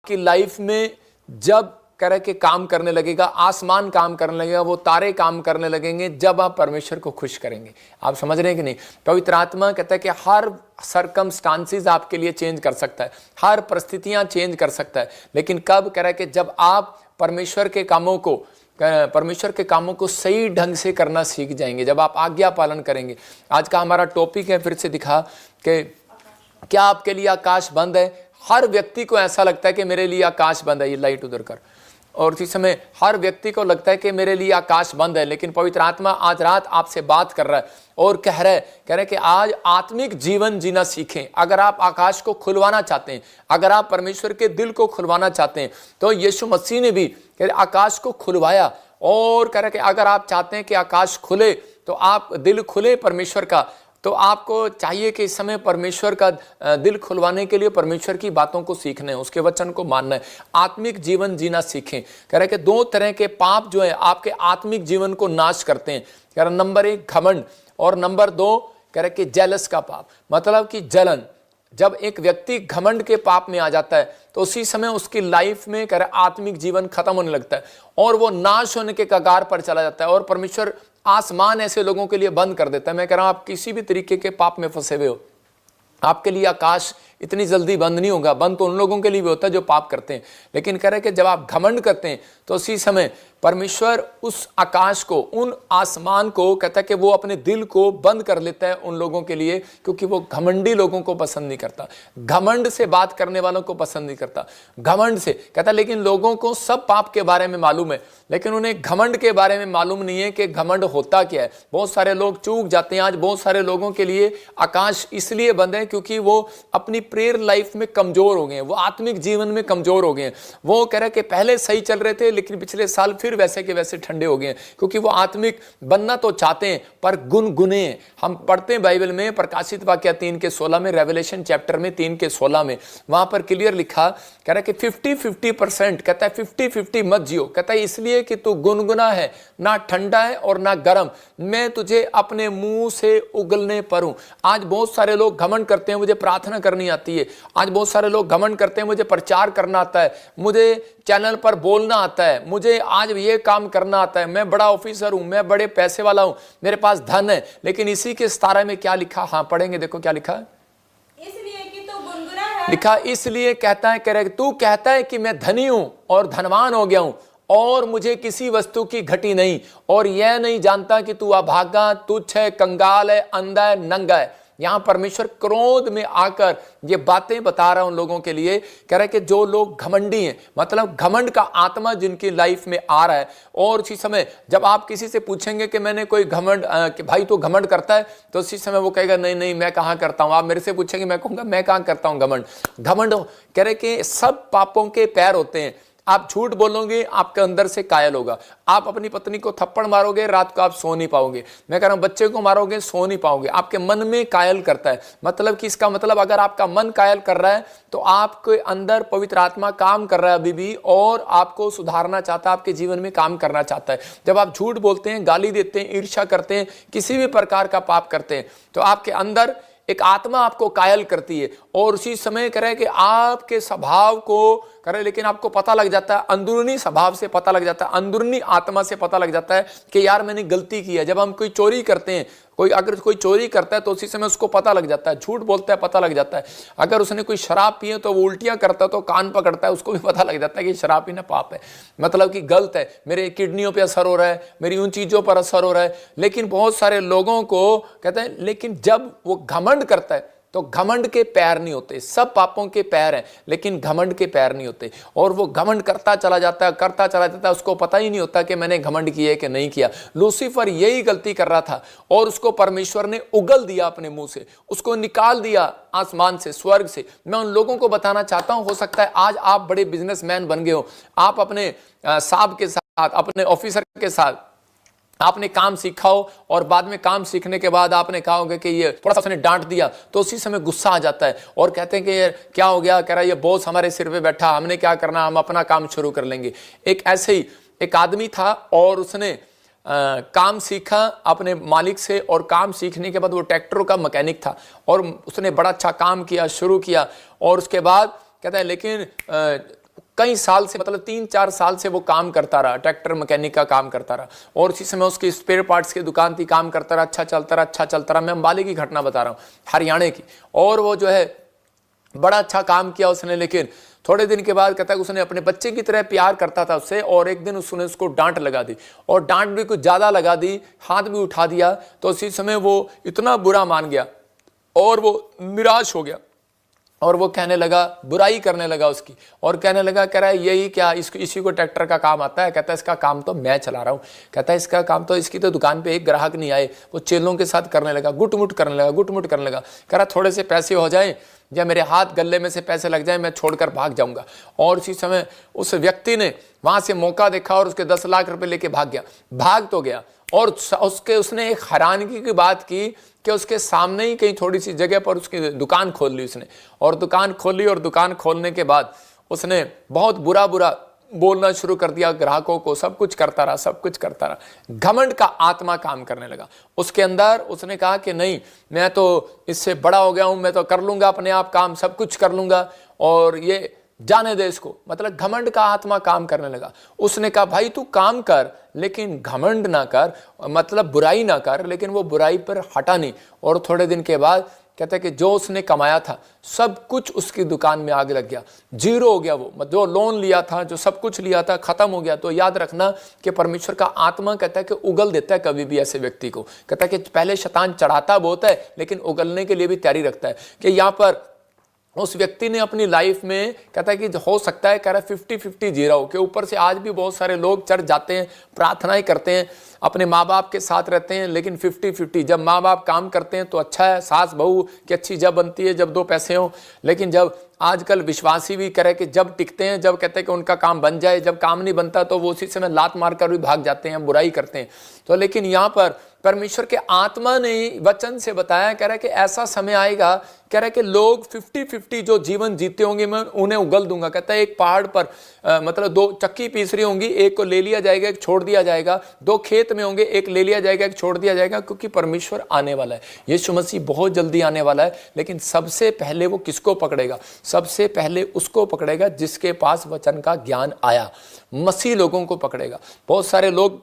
कि लाइफ में जब करे के काम करने लगेगा, आसमान काम करने लगेगा, वो तारे काम करने लगेंगे जब आप परमेश्वर को खुश करेंगे। आप समझ रहे हैं कि नहीं? पवित्र आत्मा कहता है कि हर सरकमस्टांसेस आपके लिए चेंज कर सकता है, हर परिस्थितियां चेंज कर सकता है, लेकिन कब करे कि जब आप परमेश्वर के कामों को सही ढंग से करना सीख जाएंगे, जब आप आज्ञा पालन करेंगे। आज का हमारा टॉपिक है, फिर से दिखा कि क्या आपके लिए आकाश बंद है। हर व्यक्ति को ऐसा लगता है कि मेरे लिए आकाश बंद है, ये लाइट उधर कर, और इसी समय हर व्यक्ति को लगता है कि मेरे लिए आकाश बंद है, लेकिन पवित्र आत्मा आज रात आपसे बात कर रहा है और कह रहा है कि आज आत्मिक जीवन जीना सीखें। अगर आप आकाश को खुलवाना चाहते हैं, अगर आप परमेश्वर के दिल को खुलवाना चाहते हैं, तो यीशु मसीह ने भी आकाश को खुलवाया और कह रहा है कि अगर आप चाहते हैं कि आकाश खुले, तो आप दिल खुले परमेश्वर का, तो आपको चाहिए कि इस समय परमेश्वर का दिल खुलवाने के लिए परमेश्वर की बातों को सीखना है, उसके वचन को मानना है, आत्मिक जीवन जीना सीखें। कह रहे कि दो तरह के पाप जो है आपके आत्मिक जीवन को नाश करते हैं। कह रहे नंबर 1 घमंड, और नंबर 2 कह रहे कि जेलस का पाप, मतलब कि जलन। जब एक व्यक्ति घमंड के पाप में आ जाता है तो उसी समय उसकी लाइफ में कह रहे आत्मिक जीवन खत्म होने लगता है और वो नाश होने के कगार पर चला जाता है, और परमेश्वर आसमान ऐसे लोगों के लिए बंद कर देता है। मैं कह रहा हूं आप किसी भी तरीके के पाप में फंसे हुए हो, आपके लिए आकाश इतनी जल्दी बंद नहीं होगा। बंद तो उन लोगों के लिए भी होता है जो पाप करते हैं, लेकिन कह रहे कि जब आप घमंड करते हैं तो उसी समय परमेश्वर उस आकाश को, उन आसमान को कहता है कि वो अपने दिल को बंद कर लेता है उन लोगों के लिए, क्योंकि वो घमंडी लोगों को पसंद नहीं करता, घमंड से बात करने वालों को पसंद नहीं करता। घमंड से कहता है, लेकिन लोगों को सब पाप के बारे में मालूम है, लेकिन उन्हें घमंड के बारे में मालूम नहीं है कि घमंड होता क्या है। बहुत सारे लोग चूक जाते हैं। आज बहुत सारे लोगों के लिए आकाश इसलिए बंद है क्योंकि वो अपनी प्रेयर लाइफ में कमजोर हो गए हैं, वो आत्मिक जीवन में कमजोर हो गए हैं। वो कह रहे कि पहले सही चल रहे थे, लेकिन पिछले साल फिर वैसे के वैसे ठंडे हो गए हैं, क्योंकि वो आत्मिक बनना तो चाहते हैं पर गुनगुने हैं। हम पढ़ते हैं बाइबल में प्रकाशित वाक्य 3:16 में, रेवलेशन चैप्टर में 3:16 में, वहां पर क्लियर लिखा, कह रहा है कि 50-50%, कहता है 50-50 मत जियो। कहता है इसलिए कि तू गुनगुना है, ना ठंडा है और ना गर्म, मैं तुझे अपने मुंह से उगलने पर हूं। आज बहुत सारे लोग घमंड करते हैं, मुझे प्रार्थना करनी आती है। आज बहुत सारे लोग घमंड करते हैं, मुझे प्रचार करना आता है, मुझे चैनल पर बोलना आता है, मुझे आज ये काम करना आता है, मैं बड़ा ऑफिसर हूं, मैं बड़े पैसे वाला हूं, मेरे पास धन है। लेकिन इसी के 17 में क्या लिखा? हाँ पढ़ेंगे, देखो क्या लिखा है। इसलिए कि तू गुनगुना है, लिखा इसलिए कहता है, कह रहे तू कहता है कि मैं धनी हूं और धनवान हो गया हूं और मुझे किसी वस्तु की घटी नहीं, और यह नहीं जानता कि तू अभागा, तुच्छ है, कंगाल है, अंधा है, नंगा है। यहां परमेश्वर क्रोध में आकर ये बातें बता रहा है उन लोगों के लिए। कह रहा है कि जो लोग घमंडी हैं, मतलब घमंड का आत्मा जिनकी लाइफ में आ रहा है, और उसी समय जब आप किसी से पूछेंगे कि मैंने कोई घमंड, कि भाई तो घमंड करता है, तो उसी समय वो कहेगा नहीं नहीं मैं कहां करता हूं। आप मेरे से पूछेंगे, मैं कहूंगा मैं कहां करता हूं घमंड। घमंड कह रहे कि सब पापों के पैर होते हैं। आप झूठ बोलोगे, आपके अंदर से कायल होगा। आप अपनी पत्नी को थप्पड़ मारोगे, रात को आप सो नहीं पाओगे। मैं कह रहा हूं बच्चे को मारोगे, सो नहीं पाओगे। आपके मन में कायल करता है, मतलब कि इसका मतलब अगर आपका मन कायल कर रहा है तो आपके अंदर पवित्र आत्मा काम कर रहा है अभी भी, और आपको सुधारना चाहता है, आपके जीवन में काम करना चाहता है। जब आप झूठ बोलते हैं, गाली देते हैं, ईर्ष्या करते हैं, किसी भी प्रकार का पाप करते हैं, तो आपके अंदर एक आत्मा आपको कायल करती है, और उसी समय करे कि आपके स्वभाव को करे, लेकिन आपको पता लग जाता है, अंदरूनी स्वभाव से पता लग जाता है, अंदरूनी आत्मा से पता लग जाता है कि यार मैंने गलती की है। जब हम कोई चोरी करते हैं, अगर कोई चोरी करता है तो उसी समय उसको पता लग जाता है, झूठ बोलता है पता लग जाता है। अगर उसने कोई शराब पी है तो वो उल्टियां करता है तो कान पकड़ता है, उसको भी पता लग जाता है कि शराब पीना पाप है, मतलब कि गलत है, मेरे किडनियों पे असर हो रहा है, मेरी उन चीजों पर असर हो रहा है। लेकिन बहुत सारे लोगों को कहते हैं, लेकिन जब वो घमंड करता है तो घमंड के पैर नहीं होते। सब पापों के पैर हैं, लेकिन घमंड के पैर नहीं होते, और वो घमंड करता चला जाता है, करता चला जाता है, उसको पता ही नहीं होता कि मैंने घमंड किया है कि नहीं किया। लूसीफर यही गलती कर रहा था, और उसको परमेश्वर ने उगल दिया अपने मुंह से, उसको निकाल दिया आसमान से, स्वर्ग से। मैं उन लोगों को बताना चाहता हूं, हो सकता है आज आप बड़े बिजनेसमैन बन गए हो, आप अपने साहब के साथ, अपने ऑफिसर के साथ आपने काम सीखा हो, और बाद में काम सीखने के बाद आपने कहा होगा कि ये थोड़ा सा उसने डांट दिया, तो उसी समय गुस्सा आ जाता है और कहते हैं कि ये क्या हो गया। कह रहा है ये बॉस हमारे सिर पे बैठा, हमने क्या करना, हम अपना काम शुरू कर लेंगे। एक ऐसे ही एक आदमी था, और उसने काम सीखा अपने मालिक से, और काम सीखने के बाद वो ट्रैक्टरों का मैकेनिक था, और उसने बड़ा अच्छा काम किया, शुरू किया, और उसके बाद कहता है लेकिन कई साल से, मतलब 3-4 साल से वो काम करता रहा, ट्रैक्टर मैकेनिक का काम करता रहा, और उसी समय उसकी स्पेयर पार्ट्स की दुकान थी, काम करता रहा, अच्छा चलता रहा। मैं अंबाले की घटना बता रहा हूँ, हरियाणा की। और वो जो है बड़ा अच्छा काम किया उसने, लेकिन थोड़े दिन के बाद कहता है उसने अपने बच्चे की तरह प्यार करता था उससे, और एक दिन उसने उसको डांट लगा दी, और डांट भी कुछ ज़्यादा लगा दी, हाथ भी उठा दिया। तो उसी समय वो इतना बुरा मान गया और वो निराश हो गया, और वो कहने लगा, बुराई करने लगा उसकी, और कहने लगा, कह रहा है यही क्या, इसी को ट्रैक्टर का काम आता है? कहता है इसका काम तो मैं चला रहा हूँ। कहता है इसका काम तो, इसकी तो दुकान पे एक ग्राहक नहीं आए। वो चेलों के साथ करने लगा, गुटमुट करने लगा। कह रहा थोड़े से पैसे हो जाए या मेरे हाथ गले में से पैसे लग जाए, मैं छोड़कर भाग जाऊंगा। और उसी समय उस व्यक्ति ने वहां से मौका देखा और उसके 10 लाख रुपए लेके भाग तो गया। और उसने एक हैरानगी की बात की कि उसके सामने ही कहीं थोड़ी सी जगह पर उसकी दुकान खोल ली उसने, और दुकान खोली, और दुकान खोलने के बाद उसने बहुत बुरा बोलना शुरू कर दिया ग्राहकों को, सब कुछ करता रहा। घमंड का आत्मा काम करने लगा उसके अंदर। उसने कहा कि नहीं, मैं तो इससे बड़ा हो गया हूं, मैं तो कर लूंगा अपने आप काम, सब कुछ कर लूंगा, और ये जाने दे इसको। मतलब घमंड का आत्मा काम करने लगा। उसने कहा भाई तू काम कर, लेकिन घमंड ना कर, मतलब बुराई ना कर, लेकिन वो बुराई पर हटा नहीं। और थोड़े दिन के बाद कहता है कि जो उसने कमाया था सब कुछ उसकी दुकान में आग लग गया, जीरो हो गया। वो जो लोन लिया था, जो सब कुछ लिया था, खत्म हो गया। तो याद रखना कि परमेश्वर का आत्मा कहता है कि उगल देता है कभी भी ऐसे व्यक्ति को। कहता है कि पहले शैतान चढ़ाता बहुत है, लेकिन उगलने के लिए भी तैयारी रखता है। कि यहाँ पर उस व्यक्ति ने अपनी लाइफ में कहता है कि हो सकता है, कह रहा है 50-50 जी रहा हो, कि ऊपर से आज भी बहुत सारे लोग चर्च जाते हैं, प्रार्थनाएं करते हैं, अपने माँ बाप के साथ रहते हैं, लेकिन 50-50। जब माँ बाप काम करते हैं तो अच्छा है, सास बहू की अच्छी जब बनती है, जब 2 पैसे हों। लेकिन जब आजकल विश्वासी भी करे कि जब टिकते हैं, जब कहते हैं कि उनका काम बन जाए, जब काम नहीं बनता तो वो उसी समय लात मारकर भी भाग जाते हैं, बुराई करते हैं। तो लेकिन यहाँ पर परमेश्वर के आत्मा ने वचन से बताया, कह रहा है कि ऐसा समय आएगा, कह रहा है कि लोग 50-50 जो जीवन जीते होंगे मैं उन्हें उगल दूंगा। कहता है एक पहाड़ पर मतलब 2 चक्की पीस रही होंगी, एक को ले लिया जाएगा, एक छोड़ दिया जाएगा। 2 खेत में होंगे, एक ले लिया जाएगा, एक छोड़ दिया जाएगा, क्योंकि परमेश्वर आने वाला है, यीशु मसीह बहुत जल्दी आने वाला है। लेकिन सबसे पहले वो किसको पकड़ेगा? सबसे पहले उसको पकड़ेगा जिसके पास वचन का ज्ञान आया, मसीह लोगों को पकड़ेगा। बहुत सारे लोग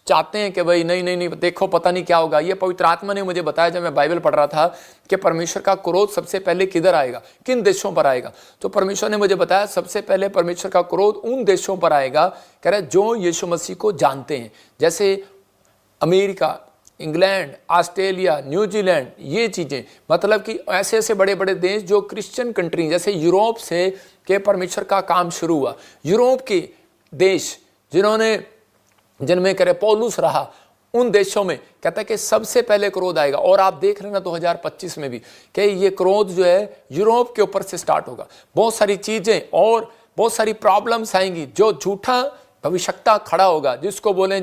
चाहते हैं कि भाई नहीं देखो पता नहीं क्या होगा। ये पवित्र आत्मा ने मुझे बताया जब मैं बाइबल पढ़ रहा था कि परमेश्वर का क्रोध सबसे पहले किधर आएगा, किन देशों पर आएगा। तो परमेश्वर ने मुझे बताया सबसे पहले परमेश्वर का क्रोध उन देशों पर आएगा, कह रहा है जो यीशु मसीह को जानते हैं, जैसे अमेरिका, इंग्लैंड, ऑस्ट्रेलिया, न्यूजीलैंड, ये चीज़ें, मतलब कि ऐसे ऐसे बड़े बड़े देश जो क्रिश्चियन कंट्री, जैसे यूरोप से के परमेश्वर का काम शुरू हुआ। यूरोप के देश जिनमें करे पौलुस रहा, उन देशों में कहता है कि सबसे पहले क्रोध आएगा। और आप देख लेना 2025 में भी कि ये क्रोध जो है यूरोप के ऊपर से स्टार्ट होगा। बहुत सारी चीज़ें और बहुत सारी प्रॉब्लम्स आएंगी, जो झूठा भविष्यता खड़ा होगा, जिसको बोला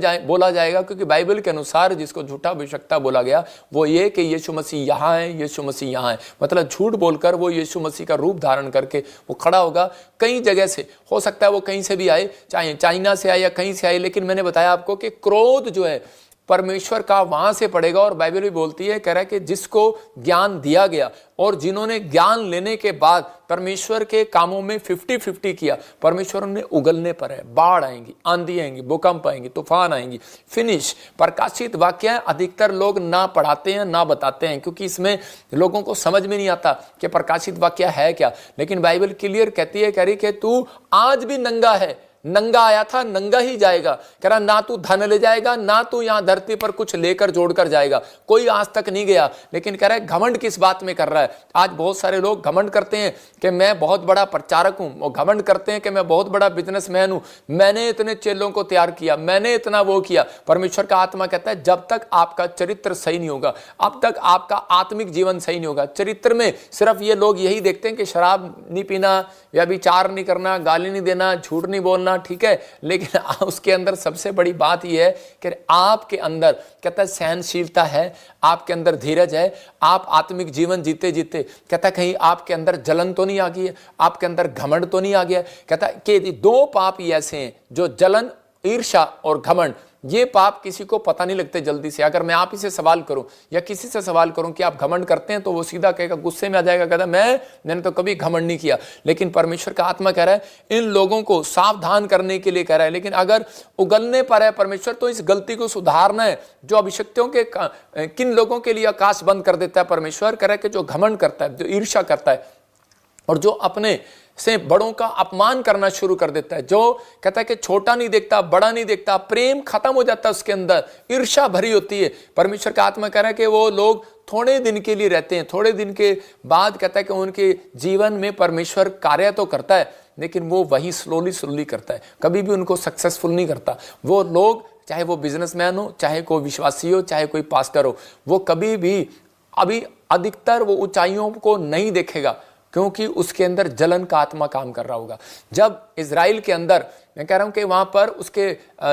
जाएगा, क्योंकि बाइबल के अनुसार जिसको झूठा भविष्यता बोला गया वो ये कि यीशु मसीह यहाँ है, यीशु मसीह यहाँ है। मतलब झूठ बोलकर वो यीशु मसीह का रूप धारण करके वो खड़ा होगा। कई जगह से हो सकता है, वो कहीं से भी आए, चाहे चाइना से आए या कहीं से आए, लेकिन मैंने बताया आपको कि क्रोध जो है परमेश्वर का वहां से पड़ेगा। और बाइबल भी बोलती है, कह रहा है कि जिसको ज्ञान दिया गया और जिन्होंने ज्ञान लेने के बाद परमेश्वर के कामों में 50-50 किया, परमेश्वर उन्हें उगलने पर है। बाढ़ आएंगी, आंधी आएंगी, भूकंप आएंगी, तूफान आएंगी। फिनिश। प्रकाशित वाक्य अधिकतर लोग ना पढ़ाते हैं ना बताते हैं, क्योंकि इसमें लोगों को समझ में नहीं आता कि प्रकाशित वाक्य है क्या। लेकिन बाइबल क्लियर कहती है, कह रही कि तू आज भी नंगा है, नंगा आया था, नंगा ही जाएगा। कह रहा ना तू धन ले जाएगा, ना तू यहां धरती पर कुछ लेकर जोड़कर जाएगा, कोई आज तक नहीं गया। लेकिन कह रहा है घमंड किस बात में कर रहा है। आज बहुत सारे लोग घमंड करते हैं कि मैं बहुत बड़ा प्रचारक हूं, और घमंड करते हैं कि मैं बहुत बड़ा बिजनेसमैन हूं, मैंने इतने चेलों को तैयार किया, मैंने इतना वो किया। परमेश्वर का आत्मा कहता है जब तक आपका चरित्र सही नहीं होगा, अब तक आपका आत्मिक जीवन सही नहीं होगा। चरित्र में सिर्फ ये लोग यही देखते हैं कि शराब नहीं पीना, व्यभिचार नहीं करना, गाली नहीं देना, झूठ नहीं बोलना, ठीक है, लेकिन उसके अंदर सबसे बड़ी बात यह है कि आपके अंदर कहता है सहनशीलता है, आपके अंदर धीरज है, आप आत्मिक जीवन जीते जीते कहता है कहीं आपके अंदर जलन तो नहीं आ गई है, आपके अंदर घमंड तो नहीं आ गया। कहता है कि 2 पाप ही ऐसे हैं जो जलन, ईर्ष्या और घमंड, ये पाप किसी को पता नहीं लगते जल्दी से। अगर मैं आप ही से सवाल करूं या किसी से सवाल करूं कि आप घमंड करते हैं, तो वो सीधा कहेगा, गुस्से में आ जाएगा, कहता मैंने तो कभी घमंड नहीं किया। लेकिन परमेश्वर का आत्मा कह रहा है इन लोगों को सावधान करने के लिए कह रहा है। लेकिन अगर उगलने पर है परमेश्वर, तो इस गलती को सुधारना है। जो अभिषिक्तों के किन लोगों के लिए आकाश बंद कर देता है परमेश्वर, कह रहा है कि जो घमंड करता है, जो ईर्ष्या करता है और जो अपने से बड़ों का अपमान करना शुरू कर देता है, जो कहता है कि छोटा नहीं देखता, बड़ा नहीं देखता, प्रेम खत्म हो जाता है उसके अंदर, ईर्ष्या भरी होती है। परमेश्वर का आत्मा कह रहा है कि वो लोग थोड़े दिन के लिए रहते हैं, थोड़े दिन के बाद कहता है कि उनके जीवन में परमेश्वर कार्य तो करता है, लेकिन वो वही स्लोली करता है, कभी भी उनको सक्सेसफुल नहीं करता। वो लोग, चाहे वो बिजनेसमैन हो, चाहे कोई विश्वासी हो, चाहे कोई पास्टर हो, वो कभी भी अभी अधिकतर वो ऊंचाइयों को नहीं देखेगा, क्योंकि उसके अंदर जलन का आत्मा काम कर रहा होगा। जब इजराइल के अंदर, मैं कह रहा हूं कि वहां पर उसके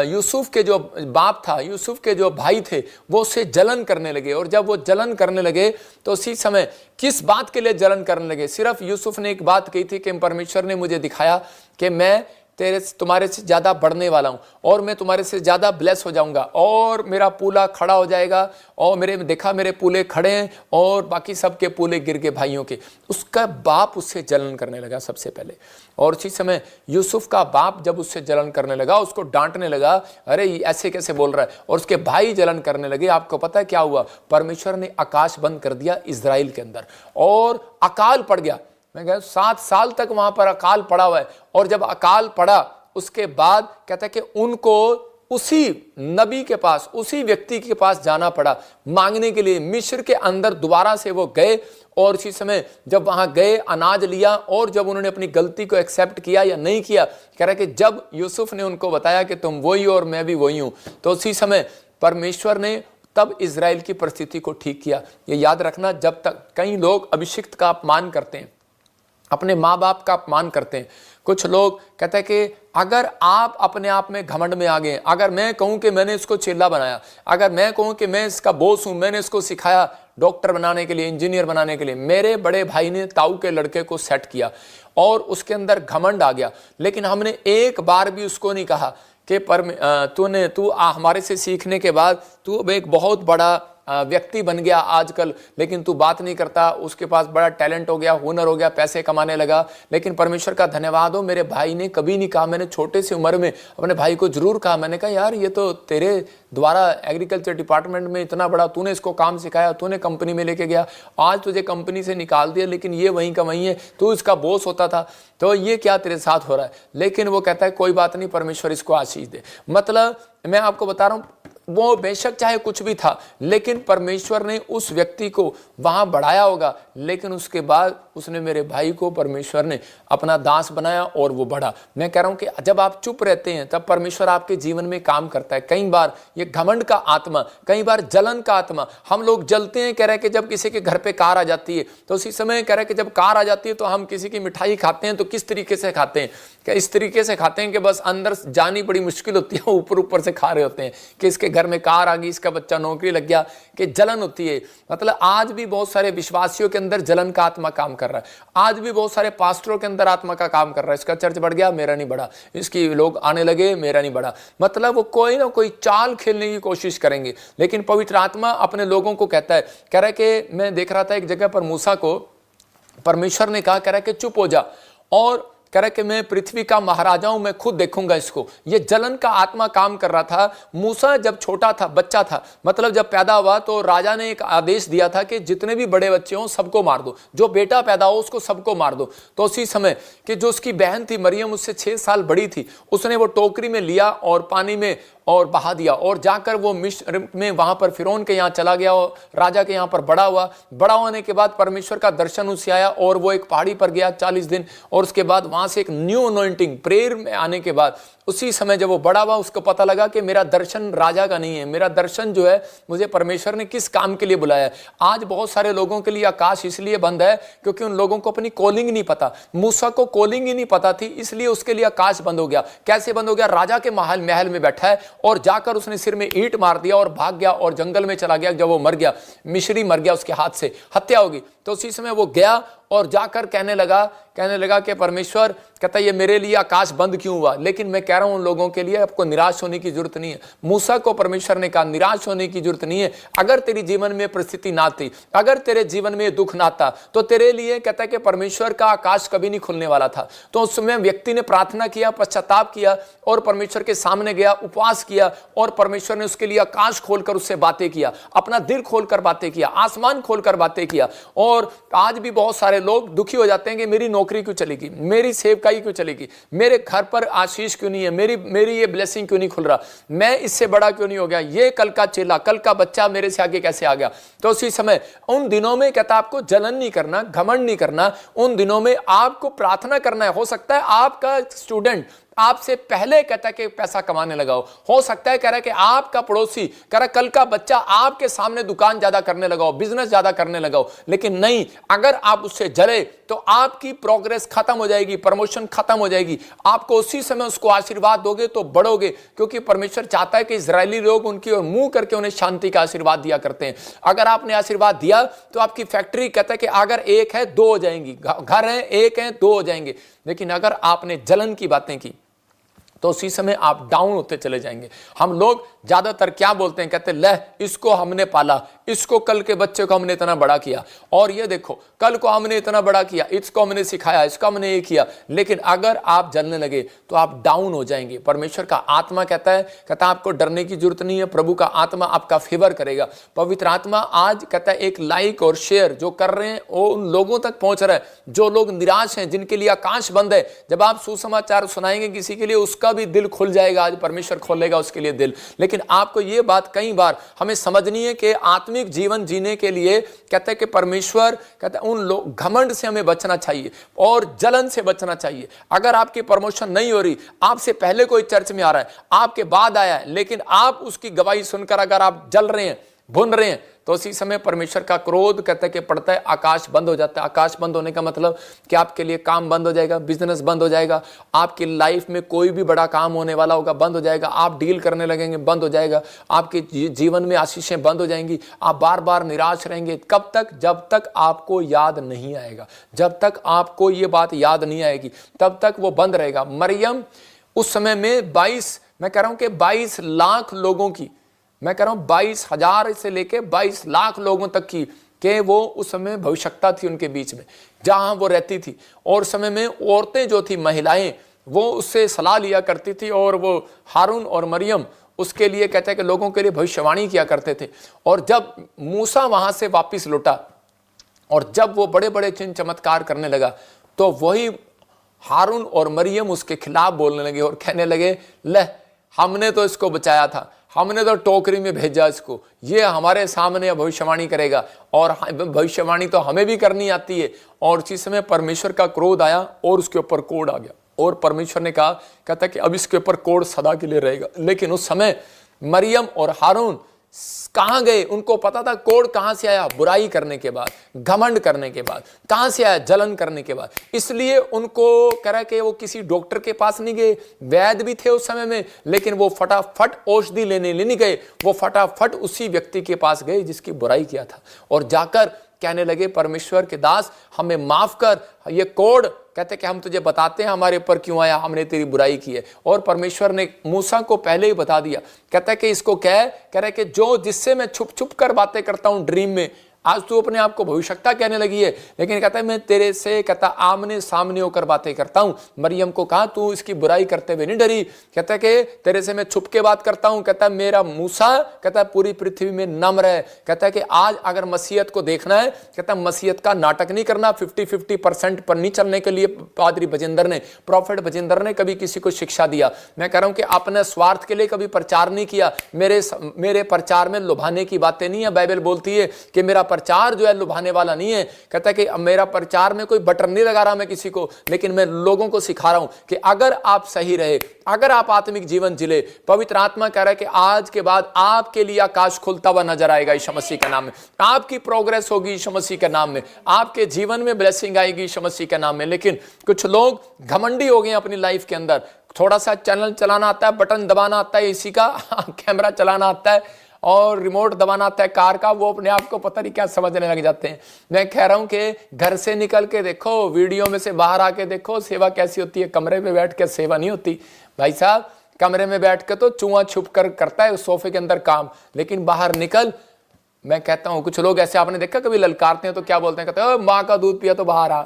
यूसुफ के जो बाप था, यूसुफ के जो भाई थे, वो उससे जलन करने लगे। और जब वो जलन करने लगे तो उसी समय किस बात के लिए जलन करने लगे? सिर्फ यूसुफ ने एक बात कही थी कि परमेश्वर ने मुझे दिखाया कि मैं तुम्हारे से ज्यादा बढ़ने वाला हूं और मैं तुम्हारे से ज्यादा ब्लेस हो जाऊंगा और मेरा पूला खड़ा हो जाएगा। और मेरे पूले खड़े हैं और बाकी सबके पूले गिर गए भाइयों के। उसका बाप उससे जलन करने लगा सबसे पहले। और उसी समय यूसुफ का बाप जब उससे जलन करने लगा, उसको डांटने लगा, अरे ऐसे कैसे बोल रहा है। और उसके भाई जलन करने लगे। आपको पता है क्या हुआ? परमेश्वर ने आकाश बंद कर दिया इजराइल के अंदर और अकाल पड़ गया। मैं कह 7 साल तक वहां पर अकाल पड़ा हुआ है। और जब अकाल पड़ा उसके बाद कहता है कि उनको उसी नबी के पास, उसी व्यक्ति के पास जाना पड़ा मांगने के लिए। मिस्र के अंदर दोबारा से वो गए और उसी समय जब वहां गए अनाज लिया। और जब उन्होंने अपनी गलती को एक्सेप्ट किया या नहीं किया, कह रहा है कि जब यूसुफ ने उनको बताया कि तुम वही हो और मैं भी वही हूं, तो उसी समय परमेश्वर ने तब इजराइल की परिस्थिति को ठीक किया। ये याद रखना, जब तक कई लोग अभिषिक्त का अपमान करते हैं, अपने माँ बाप का अपमान करते हैं। कुछ लोग कहते हैं कि अगर आप अपने आप में घमंड में आ गए, अगर मैं कहूं कि मैंने इसको चेला बनाया, अगर मैं कहूं कि मैं इसका बॉस हूं, मैंने इसको सिखाया डॉक्टर बनाने के लिए, इंजीनियर बनाने के लिए, मेरे बड़े भाई ने ताऊ के लड़के को सेट किया और उसके अंदर घमंड आ गया, लेकिन हमने एक बार भी उसको नहीं कहा कि तू हमारे से सीखने के बाद तू अब एक बहुत बड़ा व्यक्ति बन गया आजकल, लेकिन तू बात नहीं करता, उसके पास बड़ा टैलेंट हो गया, हुनर हो गया, पैसे कमाने लगा। लेकिन परमेश्वर का धन्यवाद हो, मेरे भाई ने कभी नहीं कहा। मैंने छोटे से उम्र में अपने भाई को जरूर कहा, मैंने कहा यार ये तो तेरे द्वारा एग्रीकल्चर डिपार्टमेंट में इतना बड़ा तूने इसको काम सिखाया, तूने कंपनी में लेके गया, आज तुझे कंपनी से निकाल दिया, लेकिन ये वहीं का वहीं है, तू इसका बॉस होता था, तो ये क्या तेरे साथ हो रहा है? लेकिन वो कहता है कोई बात नहीं, परमेश्वर इसको आशीष दे। मतलब मैं आपको बता रहा हूं, वो बेशक चाहे कुछ भी था, लेकिन परमेश्वर ने उस व्यक्ति को वहां बढ़ाया होगा। लेकिन उसके बाद उसने मेरे भाई को परमेश्वर ने अपना दास बनाया और वो बढ़ा। मैं कह रहा हूं कि जब आप चुप रहते हैं तब परमेश्वर आपके जीवन में काम करता है। कई बार ये घमंड का आत्मा, कई बार जलन का आत्मा, हम लोग जलते हैं। कह रहे हैं कि जब किसी के घर पे कार आ जाती है तो उसी समय कह रहे हैं कि जब कार आ जाती है तो हम किसी की मिठाई खाते हैं तो किस तरीके से खाते हैं? क्या इस तरीके से खाते हैं कि बस अंदर जानी बड़ी मुश्किल होती है, ऊपर से खा रहे होते हैं कि इसके घर में कार आ गई, इसका बच्चा नौकरी लग गया, कि जलन होती है। मतलब आज भी बहुत सारे विश्वासियों के अंदर जलन का आत्मा काम कर रहा है। आज भी बहुत सारे पास्टरों के अंदर आत्मा का काम कर रहा है। इसका चर्च बढ़ गया, मेरा नहीं बढ़ा, इसकी लोग आने लगे, मेरा नहीं बढ़ा। मतलब वो कोई ना कोई चाल खेलने की कोशिश करेंगे। लेकिन पवित्र आत्मा अपने लोगों को कहता है, कह रहा है कि मैं देख रहा था एक जगह पर मूसा को परमेश्वर ने कहा, कह रहा है कि चुप हो जा, और कह रहा है कि मैं पृथ्वी का महाराजा हूं, मैं खुद देखूंगा इसको। ये जलन का आत्मा काम कर रहा था। मूसा जब छोटा था, बच्चा था, मतलब जब पैदा हुआ तो राजा ने एक आदेश दिया था कि जितने भी बड़े बच्चे हों सबको मार दो, जो बेटा पैदा हो उसको सबको मार दो। तो उसी समय कि जो उसकी बहन थी मरियम, उससे 6 साल बड़ी थी, उसने वो टोकरी में लिया और पानी में और बहा दिया और जाकर वो मिस्र में वहां पर फिरौन के यहाँ चला गया और राजा के यहाँ पर बड़ा हुआ। बड़ा होने के बाद परमेश्वर का दर्शन उसे आया और वो एक पहाड़ी पर गया 40 दिन, और उसके बाद वहां से एक न्यू अनॉइंटिंग प्रेयर में आने के बाद उसी समय जब वो बड़ा हुआ उसको पता लगा कि मेरा दर्शन राजा का नहीं है, मेरा दर्शन जो है मुझे परमेश्वर ने किस काम के लिए बुलाया है। आज बहुत सारे लोगों के लिए आकाश इसलिए बंद है क्योंकि उन लोगों को अपनी कॉलिंग नहीं पता। मूसा को कॉलिंग ही नहीं पता थी, इसलिए उसके लिए आकाश बंद हो गया। कैसे बंद हो गया? राजा के महल में बैठा है और जाकर उसने सिर में ईंट मार दिया और भाग गया और जंगल में चला गया। जब वो मर गया, मिस्री मर गया, उसके हाथ से हत्या होगी। तो उसी समय वो गया और जाकर कहने लगा कि परमेश्वर, कहता ये मेरे लिए आकाश बंद क्यों हुआ। लेकिन मैं कह रहा हूं उन लोगों के लिए आपको निराश होने की जरूरत नहीं है। मूसा को परमेश्वर ने कहा निराश होने की जरूरत नहीं है। अगर तेरी जीवन में परिस्थिति ना थी, अगर तेरे जीवन में दुख ना था, तो तेरे लिए कहता है कि परमेश्वर का आकाश कभी नहीं खुलने वाला था। तो उस समय व्यक्ति ने प्रार्थना किया, पश्चाताप किया और परमेश्वर के सामने गया, उपवास किया और परमेश्वर ने उसके लिए आकाश खोलकर उससे बातें किया, अपना दिल खोलकर बातें किया, आसमान खोलकर बातें किया। और आज भी बहुत सारे लोग दुखी हो जाते हैं कि मेरी नौकरी क्यों चलेगी, मेरी सेवकाई क्यों चलेगी, मेरे घर पर आशीष क्यों नहीं है, मेरी ये ब्लेसिंग क्यों नहीं खुल रहा, मैं इससे बड़ा क्यों नहीं हो गया, ये कल का चेला, कल का बच्चा मेरे से आगे कैसे आ गया। तो उसी समय उन दिनों में कहता आपको जलन नहीं करना, घमंड नहीं करना, उन दिनों में आपको प्रार्थना करना है। हो सकता है आपका स्टूडेंट आपसे पहले कहता है कि पैसा कमाने लगा हो सकता है कह रहा है कि आपका पड़ोसी कह रहा कल का बच्चा आपके सामने दुकान ज्यादा करने लगा हो, बिजनेस ज्यादा करने लगा हो। लेकिन नहीं, अगर आप उससे जले तो आपकी प्रोग्रेस खत्म हो जाएगी, प्रमोशन खत्म हो जाएगी। आपको उसी समय उसको आशीर्वाद दोगे तो बढ़ोगे, क्योंकि परमेश्वर चाहता है कि इजरायली लोग उनकी ओर मुंह करके उन्हें शांति का आशीर्वाद दिया करते हैं। अगर आपने आशीर्वाद दिया तो आपकी फैक्ट्री कहता है कि अगर एक है दो हो जाएंगी, घर है एक है दो हो जाएंगे। लेकिन अगर आपने जलन की बातें की तो उसी समय आप डाउन होते चले जाएंगे। हम लोग ज्यादातर क्या बोलते हैं, कहते हैं ले इसको हमने पाला, इसको कल के बच्चे को हमने इतना बड़ा किया, और ये देखो कल को हमने इतना बड़ा किया, इसको हमने सिखाया, इसको हमने ये किया। लेकिन अगर आप जलने लगे तो आप डाउन हो जाएंगे। परमेश्वर का आत्मा कहता आपको डरने की जरूरत नहीं है, प्रभु का आत्मा आपका फेवर करेगा। पवित्र आत्मा आज कहता है एक लाइक और शेयर जो कर रहे हैं वो उन लोगों तक पहुंच रहा है जो लोग निराश हैं, जिनके लिए आकाश बंद है। जब आप सुसमाचार सुनाएंगे किसी के लिए, उसका भी दिल खुल जाएगा, आज परमेश्वर खोलेगा उसके लिए दिल। लेकिन आपको यह बात कई बार हमें समझनी है कि आत्मिक जीवन जीने के लिए कहते हैं कि परमेश्वर कहता है उन लोग घमंड से हमें बचना चाहिए और जलन से बचना चाहिए। अगर आपकी प्रमोशन नहीं हो रही, आपसे पहले कोई चर्च में आ रहा है, आपके बाद आया है, लेकिन आप उसकी गवाही सुनकर अगर आप जल रहे हैं, भुन रहे हैं, तो उसी समय परमेश्वर का क्रोध कहता है कि पड़ता है, आकाश बंद हो जाता है। आकाश बंद होने का मतलब कि आपके लिए काम बंद हो जाएगा, बिजनेस बंद हो जाएगा, आपकी लाइफ में कोई भी बड़ा काम होने वाला होगा बंद हो जाएगा, आप डील करने लगेंगे बंद हो जाएगा, आपके जीवन में आशीषें बंद हो जाएंगी, आप बार बार निराश रहेंगे। कब तक? जब तक आपको याद नहीं आएगा, जब तक आपको ये बात याद नहीं आएगी तब तक वो बंद रहेगा। मरियम उस समय में 22 लाख लोगों की, मैं कह रहा हूं 22,000 से लेके 22 लाख लोगों तक की कि वो उस समय भविष्यता थी उनके बीच में जहां वो रहती थी। और उस समय में औरतें जो थी, महिलाएं, वो उससे सलाह लिया करती थी और वो हारून और मरियम उसके लिए कहते हैं कि लोगों के लिए भविष्यवाणी किया करते थे। और जब मूसा वहां से वापिस लौटा और जब वो बड़े बड़े चिन्ह चमत्कार करने लगा, तो वही हारून और मरियम उसके खिलाफ बोलने लगे और कहने लगे, ले हमने तो इसको बचाया था, हमने तो टोकरी में भेजा इसको, ये हमारे सामने भविष्यवाणी करेगा, और भविष्यवाणी तो हमें भी करनी आती है। और उसी समय परमेश्वर का क्रोध आया और उसके ऊपर कोड़ आ गया, और परमेश्वर ने कहा, कहता कि अब इसके ऊपर कोड़ सदा के लिए रहेगा। लेकिन उस समय मरियम और हारून कहां गए? उनको पता था कोड़ कहां से आया, बुराई करने के बाद, घमंड करने के बाद। कहां से आया? जलन करने के बाद। इसलिए उनको कह रहा कि वो किसी डॉक्टर के पास नहीं गए, वैद्य भी थे उस समय में, लेकिन वो फटाफट औषधि लेने नहीं गए, वो फटाफट उसी व्यक्ति के पास गए जिसकी बुराई किया था, और जाकर कहने लगे, परमेश्वर के दास हमें माफ कर, ये कोड़ कहते कि हम तुझे बताते हैं हमारे ऊपर क्यों आया, हमने तेरी बुराई की है। और परमेश्वर ने मूसा को पहले ही बता दिया, कहता है कि इसको कह रहा है कि जो जिससे मैं छुप छुप कर बातें करता हूं ड्रीम में, आज तू अपने आप को भविष्यता कहने लगी है, लेकिन कहता है मैं तेरे से कहता आमने सामने होकर बातें करता हूं। मरियम को कहा तू इसकी बुराई करते हुए नहीं डरी, कहता है कि तेरे से मैं छुप के बात करता हूं। कहता है मेरा मूसा कहता है पूरी पृथ्वी में नम्र है। कहता है कि आज अगर मसीहत को देखना है, कहता है मसीहत का नाटक नहीं करना, 50-50% पर नहीं चलने के लिए पादरी बजिंदर ने, प्रॉफिट बजिंदर ने कभी किसी को शिक्षा दिया। मैं कह रहा हूं कि अपने स्वार्थ के लिए कभी प्रचार नहीं किया। मेरे प्रचार में लुभाने की बातें नहीं है। बाइबल बोलती है कि मेरा प्रचार जो है लुभाने वाला नहीं है। कहता है कि मेरा प्रचार में कोई बटन नहीं लगा रहा मैं किसी को, लेकिन मैं लोगों को सिखा रहा हूं कि अगर आप सही रहे, अगर आप आत्मिक जीवन जिले, पवित्र आत्मा कह रहा है कि आज के बाद आपके लिए आकाश खुलता हुआ नजर आएगा यीशु मसीह के नाम में। आपकी प्रोग्रेस होगी यीशु मसीह के नाम में, आपके जीवन में ब्लेसिंग आएगी यीशु मसीह के नाम में। लेकिन कुछ लोग घमंडी हो गए अपनी लाइफ के अंदर। थोड़ा सा चैनल चलाना आता है, बटन दबाना आता है, इसी का कैमरा चलाना आता है, और रिमोट दबाना आता है कार का, वो अपने आप को पता नहीं क्या समझने लग जाते हैं। मैं कह रहा हूं कि घर से निकल के देखो, वीडियो में से बाहर आके देखो सेवा कैसी होती है। कमरे में बैठ के सेवा नहीं होती भाई साहब। कमरे में बैठ के तो चूहा छुप कर करता है उस सोफे के अंदर काम, लेकिन बाहर निकल, मैं कहता हूं कुछ लोग ऐसे आपने देखा कभी ललकारते हैं तो क्या बोलते हैं, कहते हैं माँ का दूध पिया तो बाहर आ।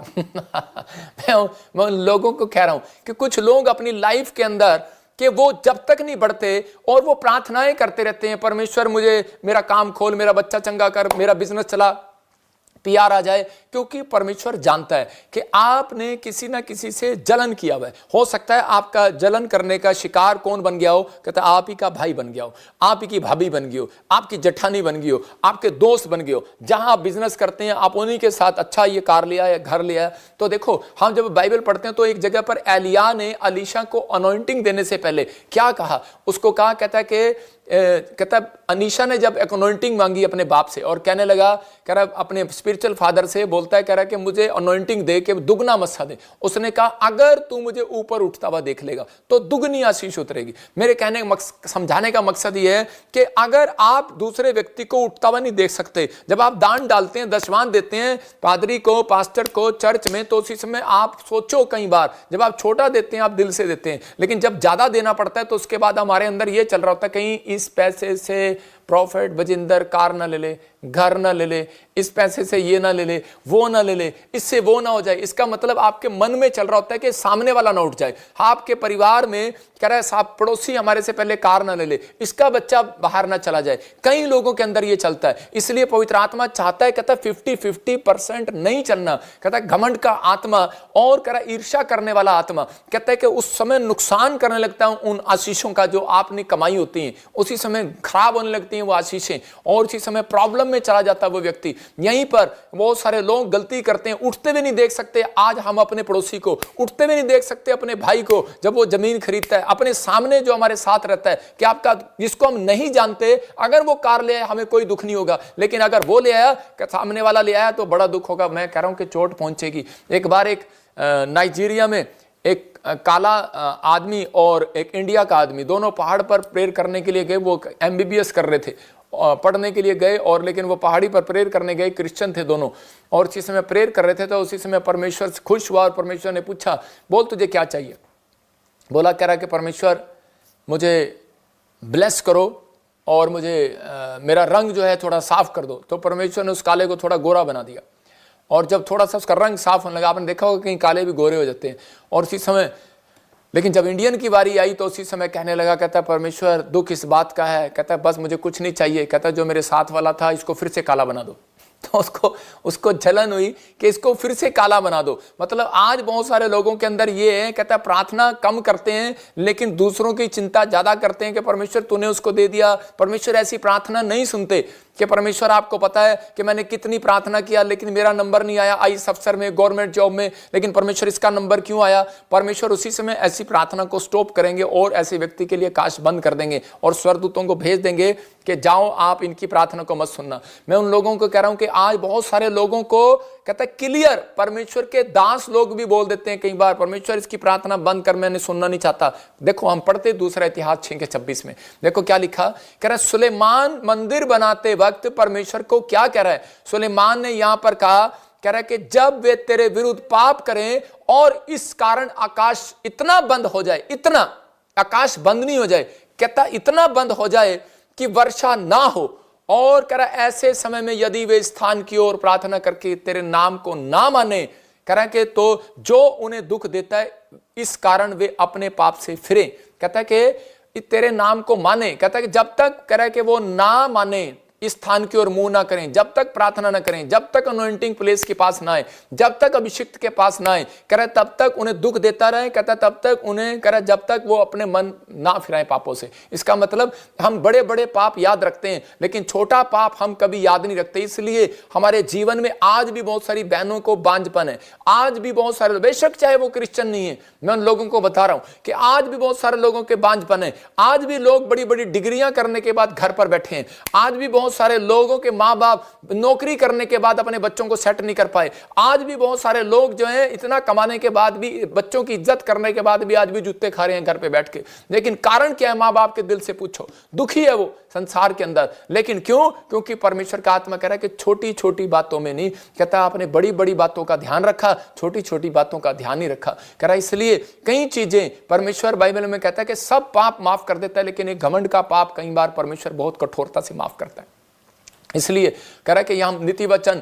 मैं उन लोगों को कह रहा हूं कि कुछ लोग अपनी लाइफ के अंदर कि वो जब तक नहीं बढ़ते और वो प्रार्थनाएं करते रहते हैं, परमेश्वर मुझे मेरा काम खोल, मेरा बच्चा चंगा कर, मेरा बिजनेस चला, प्यार आ जाए, क्योंकि परमेश्वर जानता है कि आपने किसी ना किसी से जलन किया हुआ है। हो सकता है आपका जलन करने का शिकार कौन बन गया हो, कहता आप ही का भाई बन गया हो, आप ही की भाभी बन गई हो, आपकी जेठानी बन गई हो, आपके दोस्त बन गए हो, जहां आप बिजनेस करते हैं आप उन्हीं के साथ अच्छा ये कार लिया या घर लिया। तो देखो हम जब बाइबल पढ़ते हैं तो एक जगह पर एलिया ने अलीशा को अनॉइंटिंग देने से पहले क्या कहा, उसको कहा, कहता है कि कहता अनीशा ने जब अनॉइंटिंग मांगी अपने बाप से और कहने लगा, कह रहा अपने स्पिरिचुअल फादर से बोलता है, कह रहा कि मुझे अनॉइंटिंग दे के दुगना मस्सा दे। उसने कहा अगर तू मुझे ऊपर उठता हुआ देख लेगा तो दुगनी आशीष उतरेगी। मेरे कहने समझाने का मकसद ये है कि अगर आप दूसरे व्यक्ति को उठता हुआ नहीं देख सकते, जब आप दान डालते हैं, दशवान देते हैं पादरी को, पास्टर को, चर्च में, तो उसी समय आप सोचो कई बार जब आप छोटा देते हैं आप दिल से देते हैं, लेकिन जब ज्यादा देना पड़ता है तो उसके बाद हमारे अंदर ये चल रहा होता है कहीं इस पैसे से प्रॉफिट बजिंदर कार ना ले ले, घर ना ले ले, इस पैसे से ये ना ले ले, वो ना ले ले, इससे वो ना हो जाए। इसका मतलब आपके मन में चल रहा होता है कि सामने वाला ना उठ जाए। आपके परिवार में कह रहा है साहब पड़ोसी हमारे से पहले कार ना ले ले, इसका बच्चा बाहर ना चला जाए। कई लोगों के अंदर ये चलता है, इसलिए पवित्र आत्मा चाहता है, कहता 50-50% नहीं चलना। कहता है घमंड का आत्मा और कह रहा ईर्ष्या करने वाला आत्मा, कहता है कि उस समय नुकसान करने लगता है उन आशीषों का जो आपने कमाई होती है, उसी समय खराब होने लगती है वो आशीषें, और उसी समय प्रॉब्लम में चला जाता है वो व्यक्ति। यहीं पर बहुत सारे लोग गलती करते हैं, उठते भी नहीं देख सकते। आज हम अपने पड़ोसी को उठते भी नहीं देख सकते, अपने भाई को जब वो जमीन खरीदता है, अपने सामने जो हमारे साथ रहता है कि आपका जिसको हम नहीं जानते, अगर वो कार ले आया हमें कोई दुख नहीं होगा, लेकिन अगर वो ले आया, सामने वाला ले आया तो बड़ा दुख होगा। मैं कह रहा हूं कि चोट पहुंचेगी। एक बार एक नाइजीरिया में एक काला आदमी और एक इंडिया का आदमी दोनों पहाड़ पर प्रेयर करने के लिए गए। वो MBBS कर रहे थे, पढ़ने के लिए गए, और लेकिन वो पहाड़ी पर प्रेयर करने गए, क्रिश्चियन थे दोनों, और उसी समय प्रेयर कर रहे थे। तो उसी समय परमेश्वर से खुश हुआ और परमेश्वर ने पूछा, बोल तुझे क्या चाहिए। बोला, कह रहा कि परमेश्वर मुझे ब्लेस करो और मुझे मेरा रंग जो है थोड़ा साफ कर दो। तो परमेश्वर ने उस काले को थोड़ा गोरा बना दिया, और जब थोड़ा सा उसका रंग साफ होने लगा, आपने देखा होगा कहीं काले भी गोरे हो जाते हैं। और उसी समय लेकिन जब इंडियन की बारी आई तो उसी समय कहने लगा, कहता परमेश्वर दुख इस बात का है, कहता बस मुझे कुछ नहीं चाहिए, कहता जो मेरे साथ वाला था इसको फिर से काला बना दो। तो उसको जलन हुई कि इसको फिर से काला बना दो। मतलब आज बहुत सारे लोगों के अंदर ये है, कहता प्रार्थना कम करते हैं लेकिन दूसरों की चिंता ज्यादा करते हैं कि परमेश्वर तूने उसको दे दिया। परमेश्वर ऐसी प्रार्थना नहीं सुनते कि परमेश्वर आपको पता है कि मैंने कितनी प्रार्थना किया लेकिन मेरा नंबर नहीं आया IAS अफसर में, गवर्नमेंट जॉब में, लेकिन परमेश्वर इसका नंबर क्यों आया। परमेश्वर उसी समय ऐसी प्रार्थना को स्टॉप करेंगे और ऐसे व्यक्ति के लिए काश बंद कर देंगे और स्वर्गदूतों को भेज देंगे कि जाओ आप इनकी प्रार्थना को मत सुनना। मैं उन लोगों को कह रहा हूं कि आज बहुत सारे लोगों को कहता है क्लियर, परमेश्वर के दास लोग भी बोल देते हैं कई बार, परमेश्वर इसकी प्रार्थना बंद कर, मैंने सुनना नहीं चाहता। देखो हम पढ़ते दूसरा इतिहास 6:26 में, देखो क्या लिखा, कह रहा है सुलेमान मंदिर बनाते वक्त परमेश्वर को क्या कह रहा है। सुलेमान ने यहां पर कहा, कह रहा है कि जब वे तेरे विरुद्ध पाप करें और इस कारण आकाश इतना बंद हो जाए, इतना आकाश बंद नहीं हो जाए, कहता इतना बंद हो जाए कि वर्षा ना हो, और कह रहा ऐसे समय में यदि वे स्थान की ओर प्रार्थना करके तेरे नाम को ना माने, कह रहा कि तो जो उन्हें दुख देता है इस कारण वे अपने पाप से फिरे। कहता है कि तेरे नाम को माने, कहता है कि जब तक कह रहा है कि वो ना माने, इस स्थान की ओर मुंह ना करें, जब तक प्रार्थना ना करें, जब तक अनॉइंटिंग प्लेस के पास ना आए, जब तक अभिषिक्त के पास ना आए, कह रहा तब तक उन्हें दुख देता रहे, कहता तब तक उन्हें, कह रहा जब तक वो अपने मन ना फिराएं पापों से। इसका मतलब हम बड़े बड़े पाप याद रखते हैं लेकिन छोटा पाप हम कभी याद नहीं रखते। इसलिए हमारे जीवन में आज भी बहुत सारी बहनों को बांझपन है, आज भी बहुत सारे, बेशक चाहे वो क्रिश्चियन नहीं है, मैं उन लोगों को बता रहा हूं कि आज भी बहुत सारे लोगों के बांझपन है। आज भी लोग बड़ी बड़ी डिग्रियां करने के बाद घर पर बैठे हैं, आज भी बहुत बहुत सारे लोगों के माँ बाप नौकरी करने के बाद अपने बच्चों को सेट नहीं कर पाए। आज भी बहुत सारे लोग जो हैं इतना कमाने के बाद भी, बच्चों की इज्जत करने के बाद भी आज भी जूते खा रहे हैं घर पे बैठ के। लेकिन कारण क्या है? माँ बाप के दिल से पूछो, दुखी है वो संसार के अंदर। लेकिन क्यों? क्योंकि परमेश्वर का आत्मा कह रहा है कि छोटी छोटी बातों में नहीं, कहता आपने बड़ी बड़ी बातों का ध्यान रखा, छोटी छोटी बातों का ध्यान नहीं रखा। कह रहा है इसलिए कई चीजें परमेश्वर बाइबल में कहता है कि सब पाप माफ कर देता है, लेकिन एक घमंड का पाप कई बार परमेश्वर बहुत कठोरता से माफ करता है। इसलिए कह रहा है कि यहाँ नीति वचन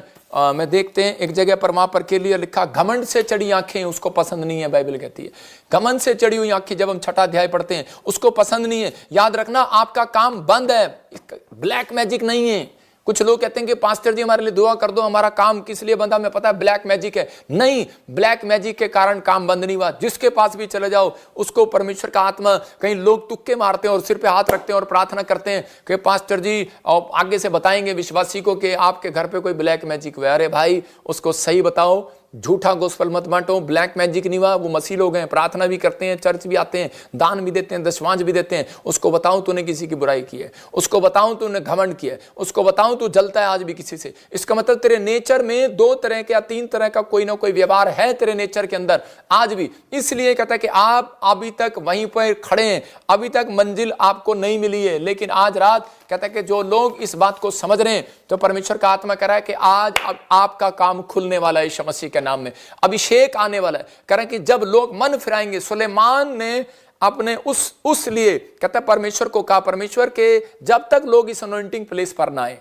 में देखते हैं एक जगह पर वहां पर के लिए लिखा, घमंड से चढ़ी आंखें उसको पसंद नहीं है। बाइबल कहती है घमंड से चढ़ी हुई आंखें, जब हम छठा अध्याय पढ़ते हैं, उसको पसंद नहीं है। याद रखना आपका काम बंद है, ब्लैक मैजिक नहीं है। कुछ लोग कहते हैं कि पास्टर जी हमारे लिए दुआ कर दो, हमारा काम किस लिए बंदा, हमें पता है ब्लैक मैजिक है। नहीं, ब्लैक मैजिक के कारण काम बंद नहीं हुआ। जिसके पास भी चले जाओ उसको परमेश्वर का आत्मा, कई लोग तुक्के मारते हैं और सिर पे हाथ रखते हैं और प्रार्थना करते हैं कि पास्टर जी और आगे से बताएंगे विश्वासी को कि आपके घर पे कोई ब्लैक मैजिक हुआ। अरे भाई उसको सही बताओ, झूठा गोस्पेल मत बांटो। ब्लैक मैजिक नहीं हुआ, वो मसीह लोग हैं, प्रार्थना भी करते हैं, चर्च भी आते हैं, दान भी देते हैं, दशमांश भी देते हैं। उसको बताऊं तूने किसी की बुराई की है, उसको बताऊं तूने घमंड किया है, उसको बताऊं तू जलता है आज भी किसी से। इसका मतलब तेरे नेचर में दो तरह के या तीन तरह का कोई ना कोई व्यवहार है तेरे नेचर के अंदर आज भी। इसलिए कहता है कि आप अभी तक वहीं पर खड़े हैं, अभी तक मंजिल आपको नहीं मिली है। लेकिन आज रात कहता है कि जो लोग इस बात को समझ रहे हैं, तो परमेश्वर का आत्मा कह रहा है कि आज आपका काम खुलने वाला है। यीशु मसीह के नाम में अभिषेक आने वाला है। कह रहा है कि जब लोग मन फिराएंगे, सुलेमान ने अपने उस लिए कहता है परमेश्वर को कहा, परमेश्वर के जब तक लोग इस अनॉइंटिंग प्लेस पर ना आए।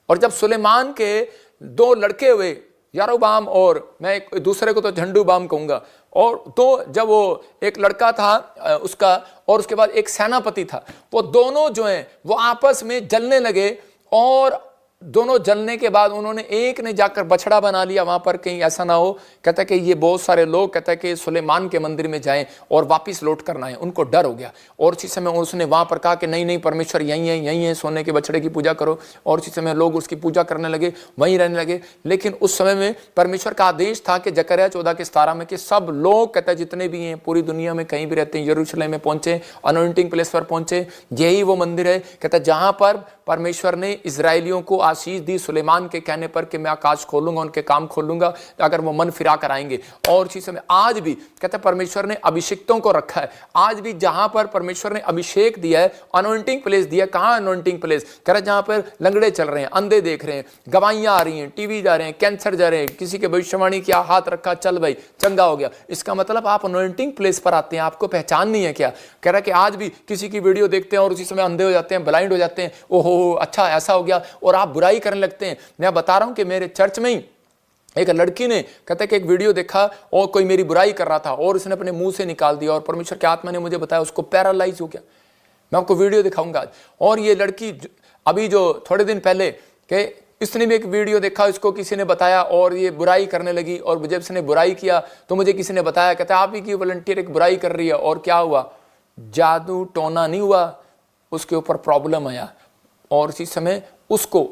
और जब सुलेमान के दो लड़के हुए, यारोबाम और मैं एक दूसरे को तो झंडूबाम कहूंगा, और दो, जब वो एक लड़का था उसका और उसके बाद एक सेनापति था, वो दोनों जो हैं वो आपस में जलने लगे। और दोनों जलने के बाद उन्होंने, एक ने जाकर बछड़ा बना लिया वहां पर, कहीं ऐसा ना हो कहता है कि ये बहुत सारे लोग कहता है कि सुलेमान के मंदिर में जाएं और वापस लौट करना है। उनको डर हो गया और उसी समय उसने वहां पर कहा कि नहीं नहीं परमेश्वर यहीं है, सोने के बछड़े की पूजा करो। और उसी समय लोग उसकी पूजा करने लगे, वहीं रहने लगे। लेकिन उस समय में परमेश्वर का आदेश था कि जकरिया 14:17 में कि सब लोग कहता है जितने भी हैं पूरी दुनिया में कहीं भी रहते हैं, यरूशलेम में पहुंचे, अनॉइंटिंग प्लेस पर पहुंचे। यही वो मंदिर है कहता है जहां पर परमेश्वर ने इजराइलियों को आशीष दी सुलेमान के कहने पर कि मैं आकाश खोलूंगा, उनके काम खोलूंगा अगर वो मन फिरा कर आएंगे। और इसी समय आज भी कहते हैं परमेश्वर ने अभिषिक्तों को रखा है। आज भी जहां पर परमेश्वर ने अभिषेक दिया है, अनॉइंटिंग प्लेस दिया। कहां अनॉइंटिंग प्लेस? कह रहे जहां पर लंगड़े चल रहे हैं, अंधे देख रहे हैं, गवाहियां आ रही हैं, टीवी जा रहे हैं, कैंसर जा रहे हैं, किसी के भविष्यवाणी किया, हाथ रखा, चल भाई चंगा हो गया। इसका मतलब आप अनॉइंटिंग प्लेस पर आते हैं, आपको पहचान नहीं है क्या? कह रहा कि आज भी किसी की वीडियो देखते हैं और उसी समय अंधे हो जाते हैं, ब्लाइंड हो जाते हैं, ओहो अच्छा ऐसा हो गया, और आप बुराई करने लगते हैं। मैं बता रहा हूं कि मेरे चर्च में ही एक लड़की ने कहता है कि एक वीडियो देखा और कोई मेरी बुराई कर रहा था और उसने अपने मुंह से निकाल दिया, और परमेश्वर के आत्मा ने मुझे बताया उसको पैरालाइज हो गया। मैं आपको वीडियो दिखाऊंगा आज। और ये लड़की अभी जो थोड़े दिन पहले के इसने भी एक वीडियो देखा, इसको किसी ने बताया और ये बुराई करने लगी। और जब इसने बुराई किया तो मुझे किसी ने बताया, कहता है आप ही की वॉलंटियर एक बुराई कर रही है। और क्या हुआ? जादू टोना नहीं हुआ, उसके ऊपर प्रॉब्लम आया और इसी समय उसको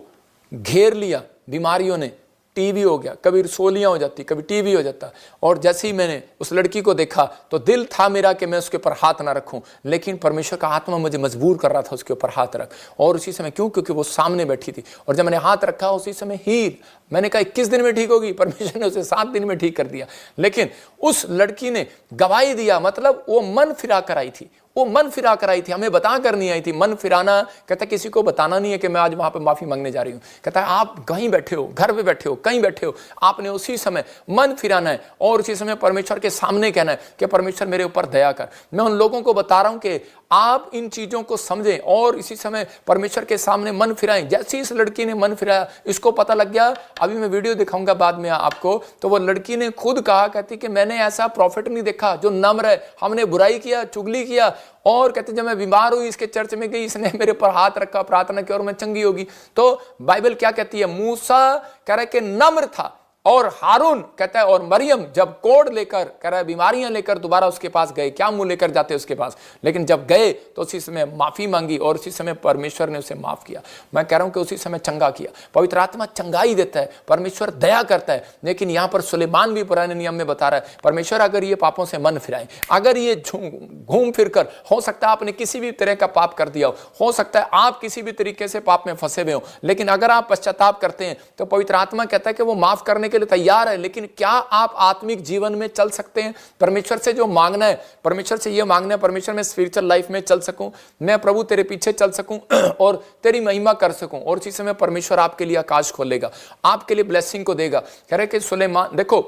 घेर लिया बीमारियों ने। टीवी हो गया, कभी रसोलियां हो जाती, कभी टीवी हो जाता। और जैसे ही मैंने उस लड़की को देखा तो दिल था मेरा कि मैं उसके ऊपर हाथ ना रखूं, लेकिन परमेश्वर का आत्मा मुझे मजबूर कर रहा था उसके ऊपर हाथ रख। और उसी समय क्यों? क्योंकि वो सामने बैठी थी। और जब मैंने हाथ रखा उसी समय ही मैंने कहा 21 दिन में ठीक होगी, परमेश्वर ने उसे 7 दिन में ठीक कर दिया। लेकिन उस लड़की ने गवाही दिया, मतलब वो मन फिरा कर आई थी, वो मन फिरा कर आई थी, हमें बता कर नहीं आई थी। मन फिराना कहता किसी को बताना नहीं है कि मैं आज वहां पे माफी मांगने जा रही हूं। कहता है आप कहीं बैठे हो, घर पे बैठे हो, कहीं बैठे हो, आपने उसी समय मन फिराना है और उसी समय परमेश्वर के सामने कहना है कि परमेश्वर मेरे ऊपर दया कर। मैं उन लोगों को बता रहा हूं कि आप इन चीजों को समझें और इसी समय परमेश्वर के सामने मन फिराएं। जैसे इस लड़की ने मन फिराया, इसको पता लग गया, अभी मैं वीडियो दिखाऊंगा बाद में आपको, तो वो लड़की ने खुद कहा, कहती कि मैंने ऐसा प्रॉफिट नहीं देखा जो नम्र है। हमने बुराई किया, चुगली किया, और कहते जब मैं बीमार हुई इसके चर्च में गई, इसने मेरे पर हाथ रखा, प्रार्थना की और मैं चंगी होगी। तो बाइबल क्या कहती है? मूसा कह रहा है कि नम्र था और हारून कहता है और मरियम जब कोढ़ लेकर कह रहा है बीमारियां लेकर दोबारा उसके पास गए, क्या मुंह लेकर जाते उसके पास, लेकिन जब गए तो उसी समय माफी मांगी और उसी समय परमेश्वर ने उसे माफ किया। मैं कह रहा हूं कि उसी समय चंगा किया। पवित्र आत्मा चंगाई देता है, परमेश्वर दया करता है। लेकिन यहां पर सुलेमान भी पुराने नियम में बता रहा है, परमेश्वर अगर ये पापों से मन फिराए, अगर ये घूम फिर कर, हो सकता है आपने किसी भी तरह का पाप कर दिया हो सकता है आप किसी भी तरीके से पाप में फंसे हुए हो, लेकिन अगर आप पश्चाताप करते हैं तो पवित्र आत्मा कहता है कि वो माफ करने के लिए तैयार है। लेकिन क्या आप आत्मिक जीवन में चल सकते हैं? परमेश्वर से जो मांगना है, परमेश्वर से ये मांगना है, परमेश्वर में स्पिरिचुअल लाइफ में चल सकूं, मैं प्रभु तेरे पीछे चल सकूं और तेरी महिमा कर सकूं, और इसी समय परमेश्वर आपके लिए आकाश खोलेगा, आपके लिए ब्लेसिंग को देगा। कह रहे कि सुलेमान, देखो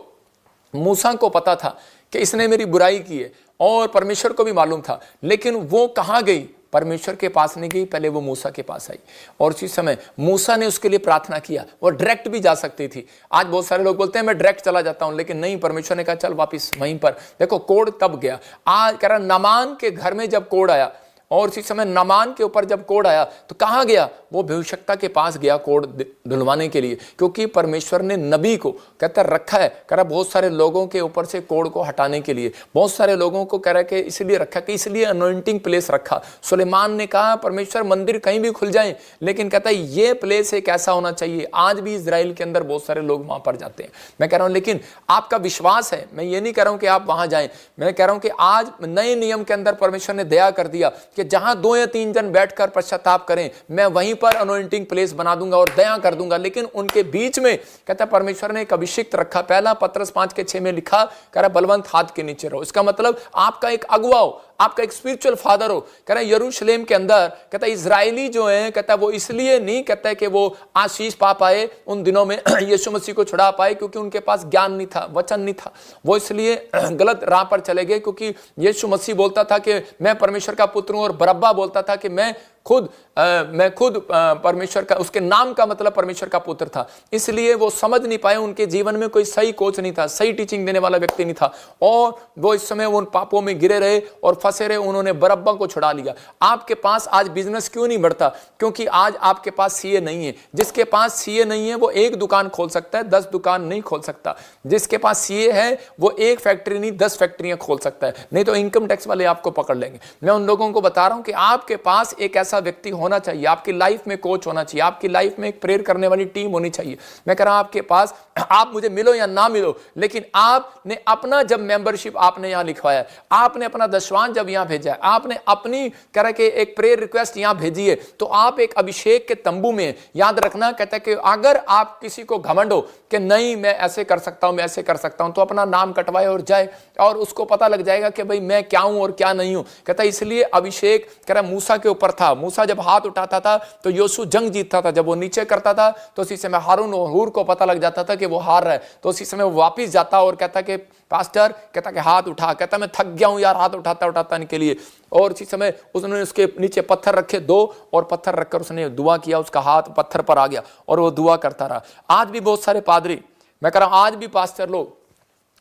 मूसा को पता था कि इसने मेरी बुराई की है और परमेश्वर को भी मालूम था, लेकिन वो कहां गई? परमेश्वर के पास नहीं गई, पहले वो मूसा के पास आई और उसी समय मूसा ने उसके लिए प्रार्थना किया। वो डायरेक्ट भी जा सकती थी। आज बहुत सारे लोग बोलते हैं मैं डायरेक्ट चला जाता हूं, लेकिन नहीं, परमेश्वर ने कहा चल वापस वहीं पर। देखो कोढ़ तब गया। आज कह रहा नामान के घर में जब कोढ़ आया और उसी समय नामान के ऊपर जब कोढ़ आया तो कहां गया? वो भविष्यवक्ता के पास गया कोढ़ धुलवाने के लिए, क्योंकि परमेश्वर ने नबी को कहता रखा है, कह रहा बहुत सारे लोगों के ऊपर से कोढ़ को हटाने के लिए, बहुत सारे लोगों को कह रहा कि इसलिए रखा कि इसलिए अनॉइंटिंग प्लेस रखा। सुलेमान ने कहा परमेश्वर मंदिर कहीं भी खुल जाए, लेकिन कहता है ये प्लेस एक ऐसा होना चाहिए। आज भी इजराइल के अंदर बहुत सारे लोग वहां पर जाते हैं। मैं कह रहा हूं लेकिन आपका विश्वास है, मैं ये नहीं कह रहा हूं कि आप वहां जाएं, मैं कह रहा हूं कि आज नए नियम के अंदर परमेश्वर ने दया कर दिया कि जहां 2 या 3 जन बैठकर पश्चाताप करें, मैं वहीं पर अनॉइंटिंग प्लेस बना दूंगा और दया कर दूंगा। लेकिन उनके बीच में कहता है परमेश्वर ने एक अभिषिक्त रखा। पहला पत्रस 5:6 में लिखा, कह रहा बलवंत हाथ के नीचे रहो। इसका मतलब आपका एक अगुवा हो, आपका एक स्पिरिचुअल फादर हो। कह रहा है यरूशलेम के अंदर कहता है इजरायली जो है, कहता है वो इसलिए नहीं कहता है कि वो आशीष पा पाए उन दिनों में यीशु मसीह को छुड़ा पाए क्योंकि उनके पास ज्ञान नहीं था, वचन नहीं था। वो इसलिए गलत राह पर चले गए, क्योंकि यीशु मसीह बोलता था कि मैं परमेश्वर का पुत्र हूं और बरअब्बा बोलता था कि मैं खुद परमेश्वर का, उसके नाम का मतलब परमेश्वर का पुत्र था। इसलिए वो समझ नहीं पाए, उनके जीवन में कोई सही कोच नहीं था, सही टीचिंग देने वाला व्यक्ति नहीं था, और वो इस समय उन पापों में गिरे रहे और फंसे रहे। उन्होंने बरअब्बा को छुड़ा लिया। आपके पास आज बिजनेस क्यों नहीं बढ़ता? क्योंकि आज आपके पास सीए नहीं है। जिसके पास सीए नहीं है वो 1 दुकान खोल सकता है, 10 दुकान नहीं खोल सकता। जिसके पास सीए है वो 1 फैक्ट्री नहीं 10 फैक्ट्रियां खोल सकता है, नहीं तो इनकम टैक्स वाले आपको पकड़ लेंगे। मैं उन लोगों को बता रहा हूं कि आपके पास एक ऐसा व्यक्ति होना चाहिए, आपकी लाइफ में कोच होना चाहिए, आपकी लाइफ में एक प्रेयर करने वाली टीम होनी चाहिए। मैं कह रहा हूं आपके पास, आप मुझे मिलो या ना मिलो, लेकिन आपने अपना जब मेंबरशिप आपने यहां लिखवाया, आपने अपना दशवान जब यहां भेजा है, आपने अपनी तरह के एक प्रेयर रिक्वेस्ट यहां भेजी है, तो आप एक अभिषेक के तंबू में। याद रखना, कहता है कि अगर आप किसी को घमंड हो कि नहीं मैं ऐसे कर सकता हूं, मैं ऐसे कर सकता हूं, तो अपना नाम कटवाए और जाए, और उसको पता लग जाएगा कि भाई मैं क्या हूं और क्या नहीं हूं। कहता है इसलिए अभिषेक कह रहा मूसा के ऊपर था। मूसा जब हाथ उठाता था तो योशू जंग जीतता था, जब वो नीचे करता था तो उसी समय हारून और हूर को पता लग जाता था कि वो हार रहा है, तो उसी समय वो वापिस जाता और कहता कि पास्टर, कहता कि हाथ उठा, कहता मैं थक गया हूं यार हाथ उठाता उठाता के लिए। और इसी समय उसने उसके नीचे पत्थर रखे 2, और पत्थर रखकर उसने दुआ किया, उसका हाथ पत्थर पर आ गया और वो दुआ करता रहा। आज भी बहुत सारे पादरी, मैं कह रहा हूं आज भी पास्टर लोग,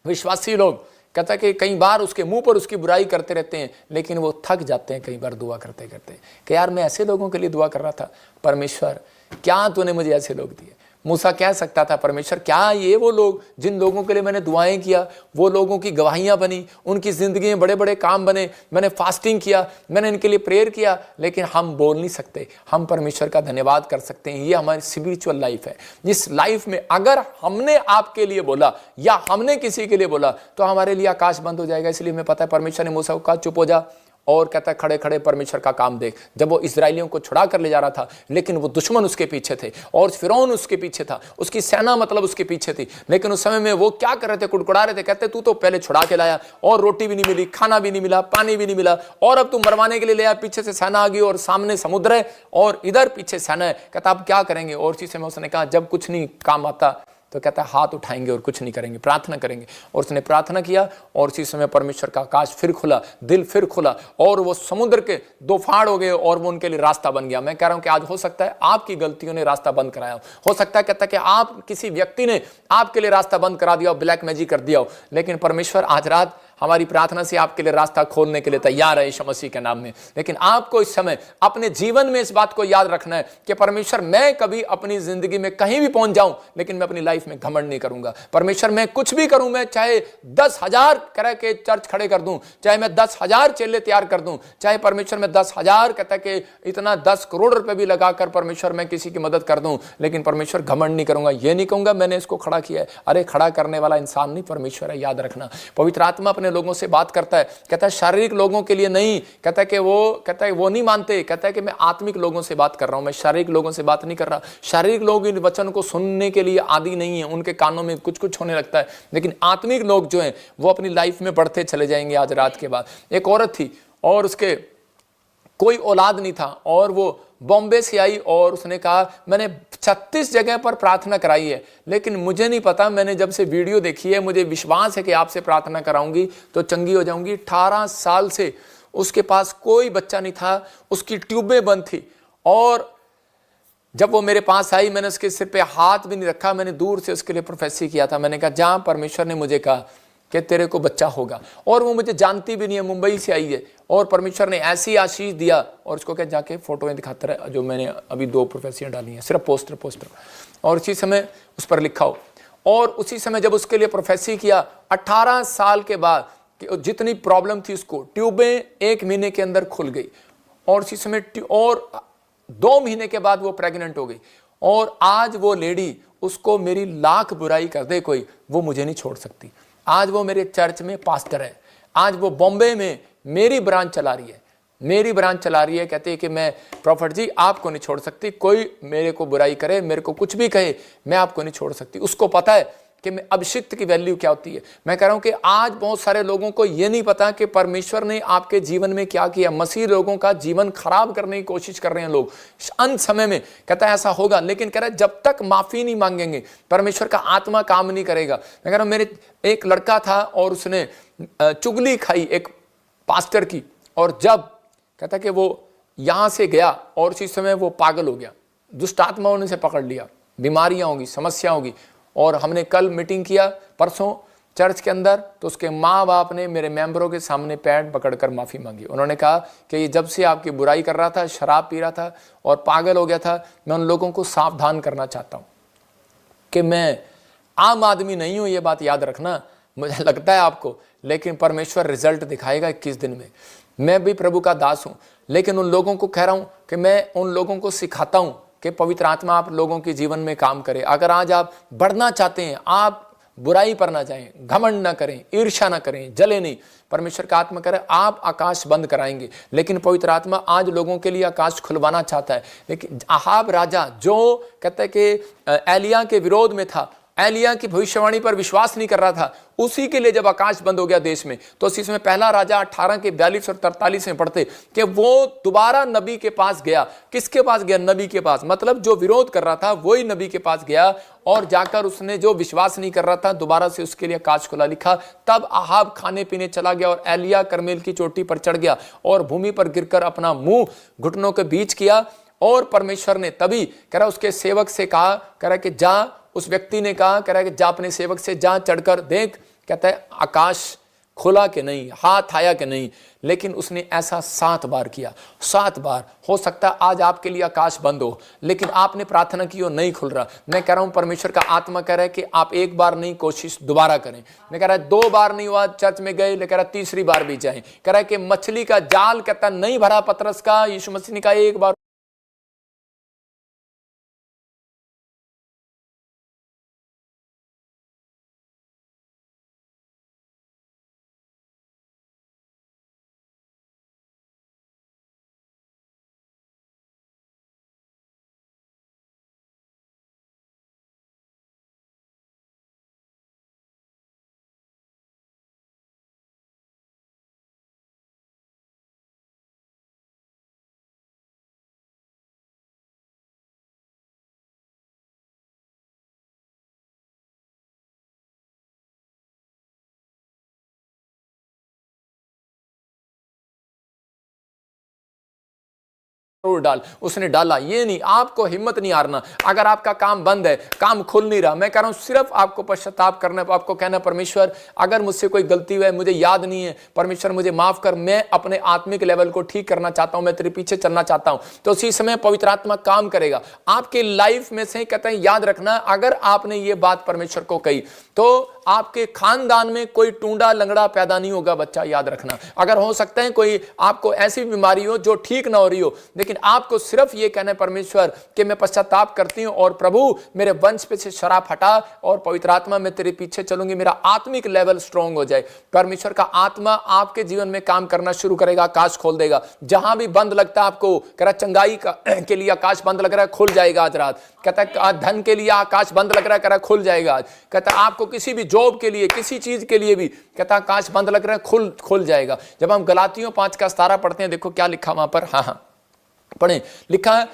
विश्वासी लोग, कहता है कि कई बार उसके मुंह पर उसकी बुराई करते रहते हैं, लेकिन वो थक जाते हैं कई बार दुआ करते करते कि यार मैं ऐसे लोगों के लिए दुआ कर रहा था, परमेश्वर क्या तूने मुझे ऐसे लोग दिए। मूसा कह सकता था परमेश्वर क्या ये वो लोग जिन लोगों के लिए मैंने दुआएं किया, वो लोगों की गवाहियां बनी, उनकी जिंदगी में बड़े बड़े काम बने, मैंने फास्टिंग किया, मैंने इनके लिए प्रेयर किया, लेकिन हम बोल नहीं सकते। हम परमेश्वर का धन्यवाद कर सकते हैं। ये हमारी स्पिरिचुअल लाइफ है। जिस लाइफ में अगर हमने आपके लिए बोला या हमने किसी के लिए बोला तो हमारे लिए आकाश बंद हो जाएगा। इसलिए हमें पता है परमेश्वर ने मूसा को कहा चुप हो जा, और कहता है खड़े खड़े परमेश्वर का काम देख। जब वो इजरायलियों को छुड़ा कर ले जा रहा था, लेकिन वो दुश्मन उसके पीछे थे और फिरौन उसके पीछे था, उसकी सेना मतलब उसके पीछे थी, लेकिन उस समय में वो क्या कर रहे थे, कुड़कुड़ा रहे थे। कहते तू तो पहले छुड़ा के लाया और रोटी भी नहीं मिली, खाना भी नहीं मिला, पानी भी नहीं मिला, और अब तू मरवाने के लिए ले आया। पीछे से सेना आ गई और सामने समुद्र है और इधर पीछे सेना है। कहता अब क्या करेंगे? और इसी समय उसने कहा जब कुछ नहीं काम आता तो कहता है हाथ उठाएंगे और कुछ नहीं करेंगे, प्रार्थना करेंगे। और उसने प्रार्थना किया और इसी समय परमेश्वर का आकाश फिर खुला, दिल फिर खुला, और वो समुद्र के 2 फाड़ हो गए और वो उनके लिए रास्ता बन गया। मैं कह रहा हूं कि आज हो सकता है आपकी गलतियों ने रास्ता बंद कराया हो सकता है कहता है कि आप किसी व्यक्ति ने आपके लिए रास्ता बंद करा दिया हो, ब्लैक मैजिक कर दिया हो, लेकिन परमेश्वर आज रात हमारी प्रार्थना से आपके लिए रास्ता खोलने के लिए तैयार है यीशु मसीह के नाम में। लेकिन आपको इस समय अपने जीवन में इस बात को याद रखना है कि परमेश्वर, मैं कभी अपनी जिंदगी में कहीं भी पहुंच जाऊं, लेकिन मैं अपनी लाइफ में घमंड नहीं करूंगा। परमेश्वर, मैं कुछ भी करूं, मैं चाहे 10,000 तरह के चर्च खड़े कर दूं, चाहे मैं 10,000 चेले तैयार कर दूं, चाहे परमेश्वर मैं 10,000 कहता है कि इतना 10 करोड़ रुपए भी लगाकर परमेश्वर मैं किसी की मदद कर दूं, लेकिन परमेश्वर घमंड नहीं करूंगा। ये नहीं कहूंगा मैंने इसको खड़ा किया है। अरे खड़ा करने वाला इंसान नहीं, परमेश्वर है, याद रखना। पवित्र आत्मा अपने लोगों से बात करता है, कहता है शारीरिक लोगों के लिए नहीं, कहता है कि वो नहीं मानते, कहता है कि मैं आत्मिक लोगों से बात कर रहा हूं, मैं शारीरिक लोगों से बात नहीं कर रहा। शारीरिक लोग इन वचन को सुनने के लिए आदि नहीं है, उनके कानों में कुछ कुछ होने लगता है, लेकिन आत्मिक लोग जो हैं वो अपनी लाइफ में बढ़ते चले जाएंगे। आज रात के बाद एक औरत थी और उसके कोई औलाद नहीं था, और वो बॉम्बे से आई और उसने कहा मैंने 36 जगह पर प्रार्थना कराई है, लेकिन मुझे नहीं पता, मैंने जब से वीडियो देखी है मुझे विश्वास है कि आपसे प्रार्थना कराऊंगी तो चंगी हो जाऊंगी। 18 साल से उसके पास कोई बच्चा नहीं था, उसकी ट्यूबें बंद थी, और जब वो मेरे पास आई मैंने उसके सिर पे हाथ भी नहीं रखा, मैंने दूर से उसके लिए प्रोफेसी किया था। मैंने कहा जहां परमेश्वर ने मुझे कहा कि तेरे को बच्चा होगा, और वो मुझे जानती भी नहीं है, मुंबई से आई है, और परमेश्वर ने ऐसी आशीष दिया। और उसको क्या जाके फोटोएं दिखाता रहा, जो मैंने अभी 2 प्रोफेसियां डाली हैं, सिर्फ पोस्टर, और उसी समय उस पर लिखा हो। और उसी समय जब उसके लिए प्रोफेसी किया, 18 साल के बाद जितनी प्रॉब्लम थी उसको, ट्यूबें 1 महीने के अंदर खुल गई, और उसी समय और 2 महीने के बाद वो प्रेग्नेंट हो गई। और आज वो लेडी, उसको मेरी लाख बुराई कर दे कोई, वो मुझे नहीं छोड़ सकती। आज वो मेरे चर्च में पास्टर है, आज वो बॉम्बे में मेरी ब्रांच चला रही है, कहते हैं कि मैं प्रॉफिट जी आपको नहीं छोड़ सकती, कोई मेरे को बुराई करे, मेरे को कुछ भी कहे, मैं आपको नहीं छोड़ सकती। उसको पता है कि मैं अभिषिक्त की वैल्यू क्या होती है। मैं कह रहा हूं कि आज बहुत सारे लोगों को यह नहीं पता कि परमेश्वर ने आपके जीवन में क्या किया। मसीह लोगों का जीवन खराब करने की कोशिश कर रहे हैं लोग, अंत समय में कहता है ऐसा होगा, लेकिन कह रहा है जब तक माफी नहीं मांगेंगे परमेश्वर का आत्मा काम नहीं करेगा। मैं कह रहा हूं, मेरे एक लड़का था और उसने चुगली खाई एक पास्टर की, और जब कहता कि वो यहां से गया और उसी समय वो पागल हो गया, दुष्ट आत्माओं ने उसे पकड़ लिया, बीमारियां होगी, समस्या होगी। और हमने कल मीटिंग किया परसों चर्च के अंदर, तो उसके माँ बाप ने मेरे मेंबरों के सामने पैर पकड़कर माफ़ी मांगी। उन्होंने कहा कि ये जब से आपकी बुराई कर रहा था, शराब पी रहा था और पागल हो गया था, मैं उन लोगों को सावधान करना चाहता हूँ कि मैं आम आदमी नहीं हूँ, ये बात याद रखना। मुझे लगता है आपको, लेकिन परमेश्वर रिजल्ट दिखाएगा 21 दिन में। मैं भी प्रभु का दास हूँ, लेकिन उन लोगों को कह रहा हूँ कि मैं उन लोगों को सिखाता हूँ कि पवित्र आत्मा आप लोगों के जीवन में काम करे। अगर आज आप बढ़ना चाहते हैं, आप बुराई पर ना जाएं, घमंड ना करें, ईर्ष्या ना करें, जले नहीं, परमेश्वर का आत्मा करे आप आकाश बंद कराएंगे। लेकिन पवित्र आत्मा आज लोगों के लिए आकाश खुलवाना चाहता है। लेकिन आहाब राजा जो कहते हैं कि एलिया के विरोध में था, एलिया की भविष्यवाणी पर विश्वास नहीं कर रहा था, उसी के लिए जब आकाश बंद हो गया देश में, तो उसी समय पहला राजा 18 के 42 और 43 में पढ़ते कि वो दोबारा नबी के पास गया। किसके पास गया? नबी के पास। मतलब जो विरोध कर रहा था वही नबी के पास गया, और जाकर उसने जो विश्वास नहीं कर रहा था दोबारा से उसके लिए आकाश खुला लिखा। तब आहाब खाने पीने चला गया और एलिया करमेल की चोटी पर चढ़ गया और भूमि पर गिरकर अपना मुंह घुटनों के बीच किया। और परमेश्वर ने तभी कह रहा उसके सेवक से कहा, कह रहा कि जा, उस व्यक्ति ने कहा, कह रहा है कि जा अपने सेवक से जा, चढ़कर देख, कहता है आकाश खुला कि नहीं, हाथ आया कि नहीं। लेकिन उसने ऐसा 7 बार किया, 7 बार। हो सकता है आज आपके लिए आकाश बंद हो, लेकिन आपने प्रार्थना की और नहीं खुल रहा। मैं कह रहा हूं परमेश्वर का आत्मा कह रहा है कि आप एक बार नहीं, कोशिश दोबारा करें। मैं कह रहा है 2 बार नहीं हुआ, चर्च में गए, लेकिन कह रहा 3री बार भी जाएं। कह रहा है कि मछली का जाल कहता नहीं भरा पतरस का, यीशु मसीह ने कहा एक बार तोड़ डाल, उसने डाला। ये नहीं, आपको हिम्मत नहीं हारना। अगर आपका काम बंद है, काम खुल नहीं रहा, मैं कह रहा हूं सिर्फ आपको पश्चाताप करना है। आपको कहना, परमेश्वर अगर मुझसे कोई गलती हुई है, मुझे याद नहीं है, परमेश्वर मुझे माफ कर, मैं अपने आत्मिक लेवल को ठीक करना चाहता हूं, मैं तेरे पीछे चलना चाहता हूं। तो उसी समय पवित्र आत्मा काम करेगा आपके लाइफ में से। कहते हैं याद रखना, अगर आपने ये बात परमेश्वर को कही तो आपके खानदान में कोई टूंडा लंगड़ा पैदा नहीं होगा। बच्चा याद रखना, अगर हो सकता है कोई आपको ऐसी बीमारी हो जो ठीक ना हो रही हो, लेकिन आपको सिर्फ ये कहना है परमेश्वर कि मैं पश्चाताप करती हूं और प्रभु मेरे वंश पे से शराब हटा और पवित्र आत्मा मैं तेरे पीछे चलूंगी, मेरा आत्मिक लेवल स्ट्रांग हो जाए। परमेश्वर का आत्मा आपके जीवन में काम करना शुरू करेगा, आकाश खोल देगा। जहां भी बंद लगता है आपको, कह रहा चंगाई के लिए आकाश बंद लग रहा है, खुल जाएगा आज रात। कहता है धन के लिए आकाश बंद लग रहा है, कह रहा खुल जाएगा आज। कहता है आपको किसी भी जॉब के लिए, किसी चीज के लिए भी, कहता है आकाश बंद लग रहा है, खुल जाएगा। जब हम गलातियों 5:17 पढ़ते हैं, देखो क्या लिखा वहां पर। हाँ पढ़े, लिखा है,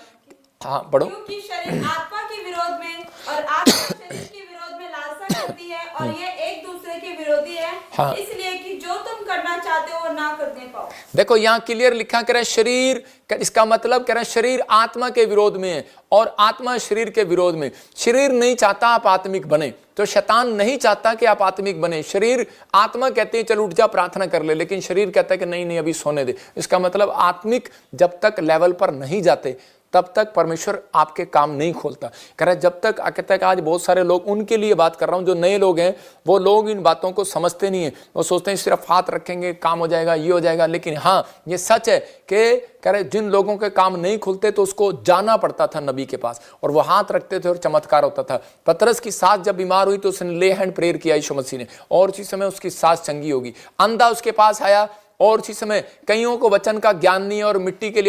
हाँ पढ़ो। क्योंकि शरीर आत्मा के विरोध में और आत्मा शरीर के विरोध में लालसा करती है और ये एक दूसरे के विरोधी है। हाँ। इसलिए कि जो तुम करना चाहते हो वो ना करने पाओ। देखो यहाँ क्लियर लिखा, कह रहे शरीर, इसका मतलब कह रहे शरीर आत्मा के विरोध में है और आत्मा शरीर के विरोध में। शरीर नहीं चाहता आप आत्मिक बने, तो शैतान नहीं चाहता कि आप आत्मिक बने। शरीर, आत्मा कहते हैं चल उठ जा प्रार्थना कर ले, लेकिन शरीर कहता है कि नहीं नहीं अभी सोने दे। इसका मतलब आत्मिक जब तक लेवल पर नहीं जाते तब तक परमेश्वर आपके काम नहीं खोलता। कह रहा है जब तक, कहता है कि आज बहुत सारे लोग, उनके लिए बात कर रहा हूं, जो नए लोग हैं, वो लोग इन बातों को समझते नहीं है। वो सोचते हैं सिर्फ हाथ रखेंगे काम हो जाएगा, ये हो जाएगा। लेकिन हाँ ये सच है कि कह रहे जिन लोगों के काम नहीं खुलते तो उसको जाना पड़ता था नबी के पास, और वो हाथ रखते थे और चमत्कार होता था। पतरस की सास जब बीमार हुई तो उसने ले हैंड प्रेयर किया यीशु मसीह ने, और उसी समय उसकी सास चंगी होगी। अंधा उसके पास आया, और उसी समय कईयों को वचन का ज्ञान नहीं है और मिट्टी के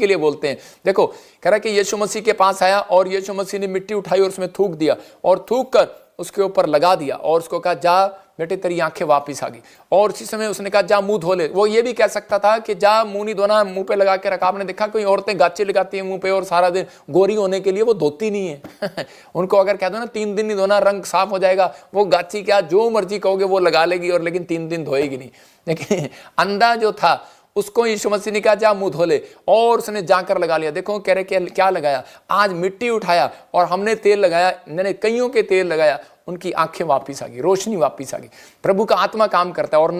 लिए बोलते हैं। देखो कह रहा है कि यीशु मसीह के पास आया और यीशु मसीह ने मिट्टी उठाई और उसमें थूक दिया और थूक कर उसके ऊपर लगा दिया और उसको कहा जा बेटे तेरी आंखें वापस आ गई। और उसी समय उसने कहा जा मुंह धो ले। वो ये भी कह सकता था कि जा मुंह नहीं धोना, मुंह पे लगा के रखा। आपने देखा कोई औरतें गाचे लगाती हैं मुंह पे और सारा दिन गोरी होने के लिए वो धोती नहीं है उनको अगर कह दो ना 3 दिन नहीं धोना रंग साफ हो जाएगा, वो गाची क्या जो मर्जी कहोगे वो लगा लेगी, और लेकिन 3 दिन धोएगी नहीं। लेकिन अंधा जो था उसको यीशु मसीह ने कहा जा मुंह धो ले, और उसने जाकर लगा लिया। देखो कह रहे क्या लगाया, आज मिट्टी उठाया और हमने तेल लगाया, मैंने कईयों के तेल लगाया, उनकी आंखें वापस आ गई, रोशनी वापस आ गई। प्रभु का आत्मा काम करता है। और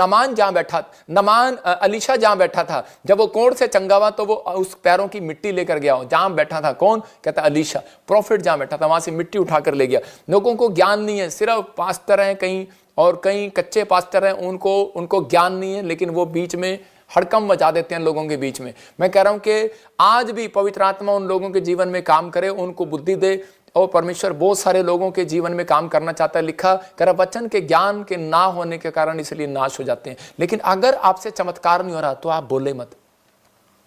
अलीशा जहां बैठा था, जब वो कोढ़ से चंगा हुआ तो वो उस पैरों की मिट्टी लेकर गया। जहां बैठा था कौन, कहता अलीशा प्रॉफिट, जहां बैठा था वहां से मिट्टी उठाकर ले गया। लोगों को ज्ञान नहीं है, सिर्फ पास्टर हैं कहीं, और कहीं कच्चे पास्टर हैं, उनको ज्ञान नहीं है, लेकिन वो बीच में हड़कम मचा देते हैं लोगों के बीच में। मैं कह रहा हूं कि आज भी पवित्र आत्मा उन लोगों के जीवन में काम करे, उनको बुद्धि दे, और परमेश्वर बहुत सारे लोगों के जीवन में काम करना चाहता है। लिखा कर वचन के ज्ञान के ना होने के कारण इसलिए नाश हो जाते हैं। लेकिन अगर आपसे चमत्कार नहीं हो रहा तो आप बोले मत,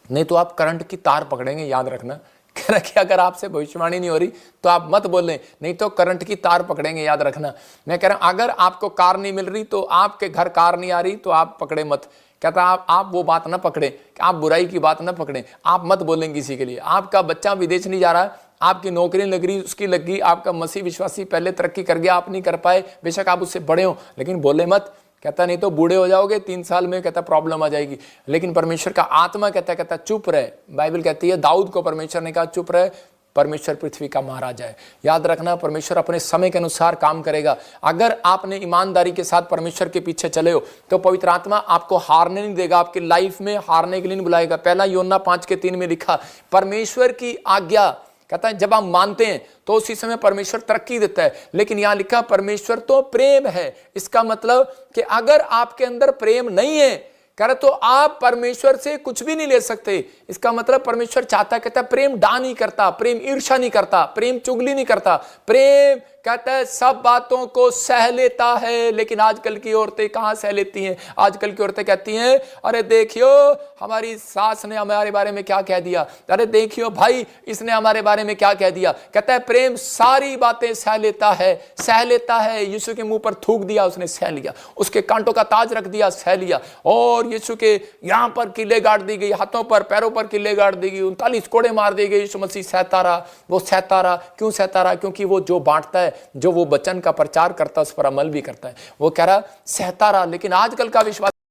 नहीं तो आप करंट की तार पकड़ेंगे। याद रखना, कह रहा कि अगर आपसे भविष्यवाणी नहीं हो रही तो आप मत बोलें, नहीं तो करंट की तार पकड़ेंगे। याद रखना, मैं कह रहा हूं अगर आपको कार नहीं मिल रही तो आपके घर कार नहीं आ रही तो आप पकड़े मत। कहता आप वो बात ना पकड़े, आप बुराई की बात ना पकड़े, आप मत बोलें किसी के लिए। आपका बच्चा विदेश नहीं जा रहा, आपकी नौकरी लग रही, उसकी लग गई, आपका मसीह विश्वासी पहले तरक्की कर गया, आप नहीं कर पाए, बेशक आप उससे बड़े हो, लेकिन बोले मत। कहता नहीं तो बूढ़े हो जाओगे 3 साल में, कहता प्रॉब्लम आ जाएगी। लेकिन परमेश्वर का आत्मा कहता चुप रहे। बाइबल कहती है दाऊद को परमेश्वर ने कहा चुप रहे, परमेश्वर पृथ्वी का महाराजा है। याद रखना, परमेश्वर अपने समय के अनुसार काम करेगा। अगर आपने ईमानदारी के साथ परमेश्वर के पीछे चले हो तो पवित्र आत्मा आपको हारने नहीं देगा, आपकी लाइफ में हारने के लिए नहीं बुलाएगा। पहला यूहन्ना 5:3 में लिखा, परमेश्वर की आज्ञा, कहता है जब आप मानते हैं तो उसी समय परमेश्वर तरक्की देता है। लेकिन यहां लिखा परमेश्वर तो प्रेम है। इसका मतलब कि अगर आपके अंदर प्रेम नहीं है, करे तो आप परमेश्वर से कुछ भी नहीं ले सकते। इसका मतलब परमेश्वर चाहता, कहता है प्रेम डा नहीं करता, प्रेम ईर्ष्या नहीं करता, प्रेम चुगली नहीं करता, प्रेम कहता है सब बातों को सह लेता है। लेकिन आजकल की औरतें कहां सह लेती हैं? आजकल की औरतें कहती हैं अरे देखियो हमारी सास ने हमारे बारे में क्या कह दिया, अरे देखियो भाई इसने हमारे बारे में क्या कह दिया। कहता है प्रेम सारी बातें सह लेता है, सह लेता है। यीशु के मुंह पर थूक दिया, उसने सह लिया। उसके कांटों का ताज रख दिया, सह लिया। और यीशु के यहां पर किले गाड़ दी गई, हाथों पर पैरों पर किले गाड़ दी गई, 39 कोड़े मार दिए गए। यीशु मसीह सहता रहा। वो सहता रहा, क्यों सहता रहा? क्योंकि वो जो बांटता है, जो वो वचन का प्रचार करता है, उस पर अमल भी करता है। वो कह रहा सहता रहा। लेकिन आजकल का विश्वास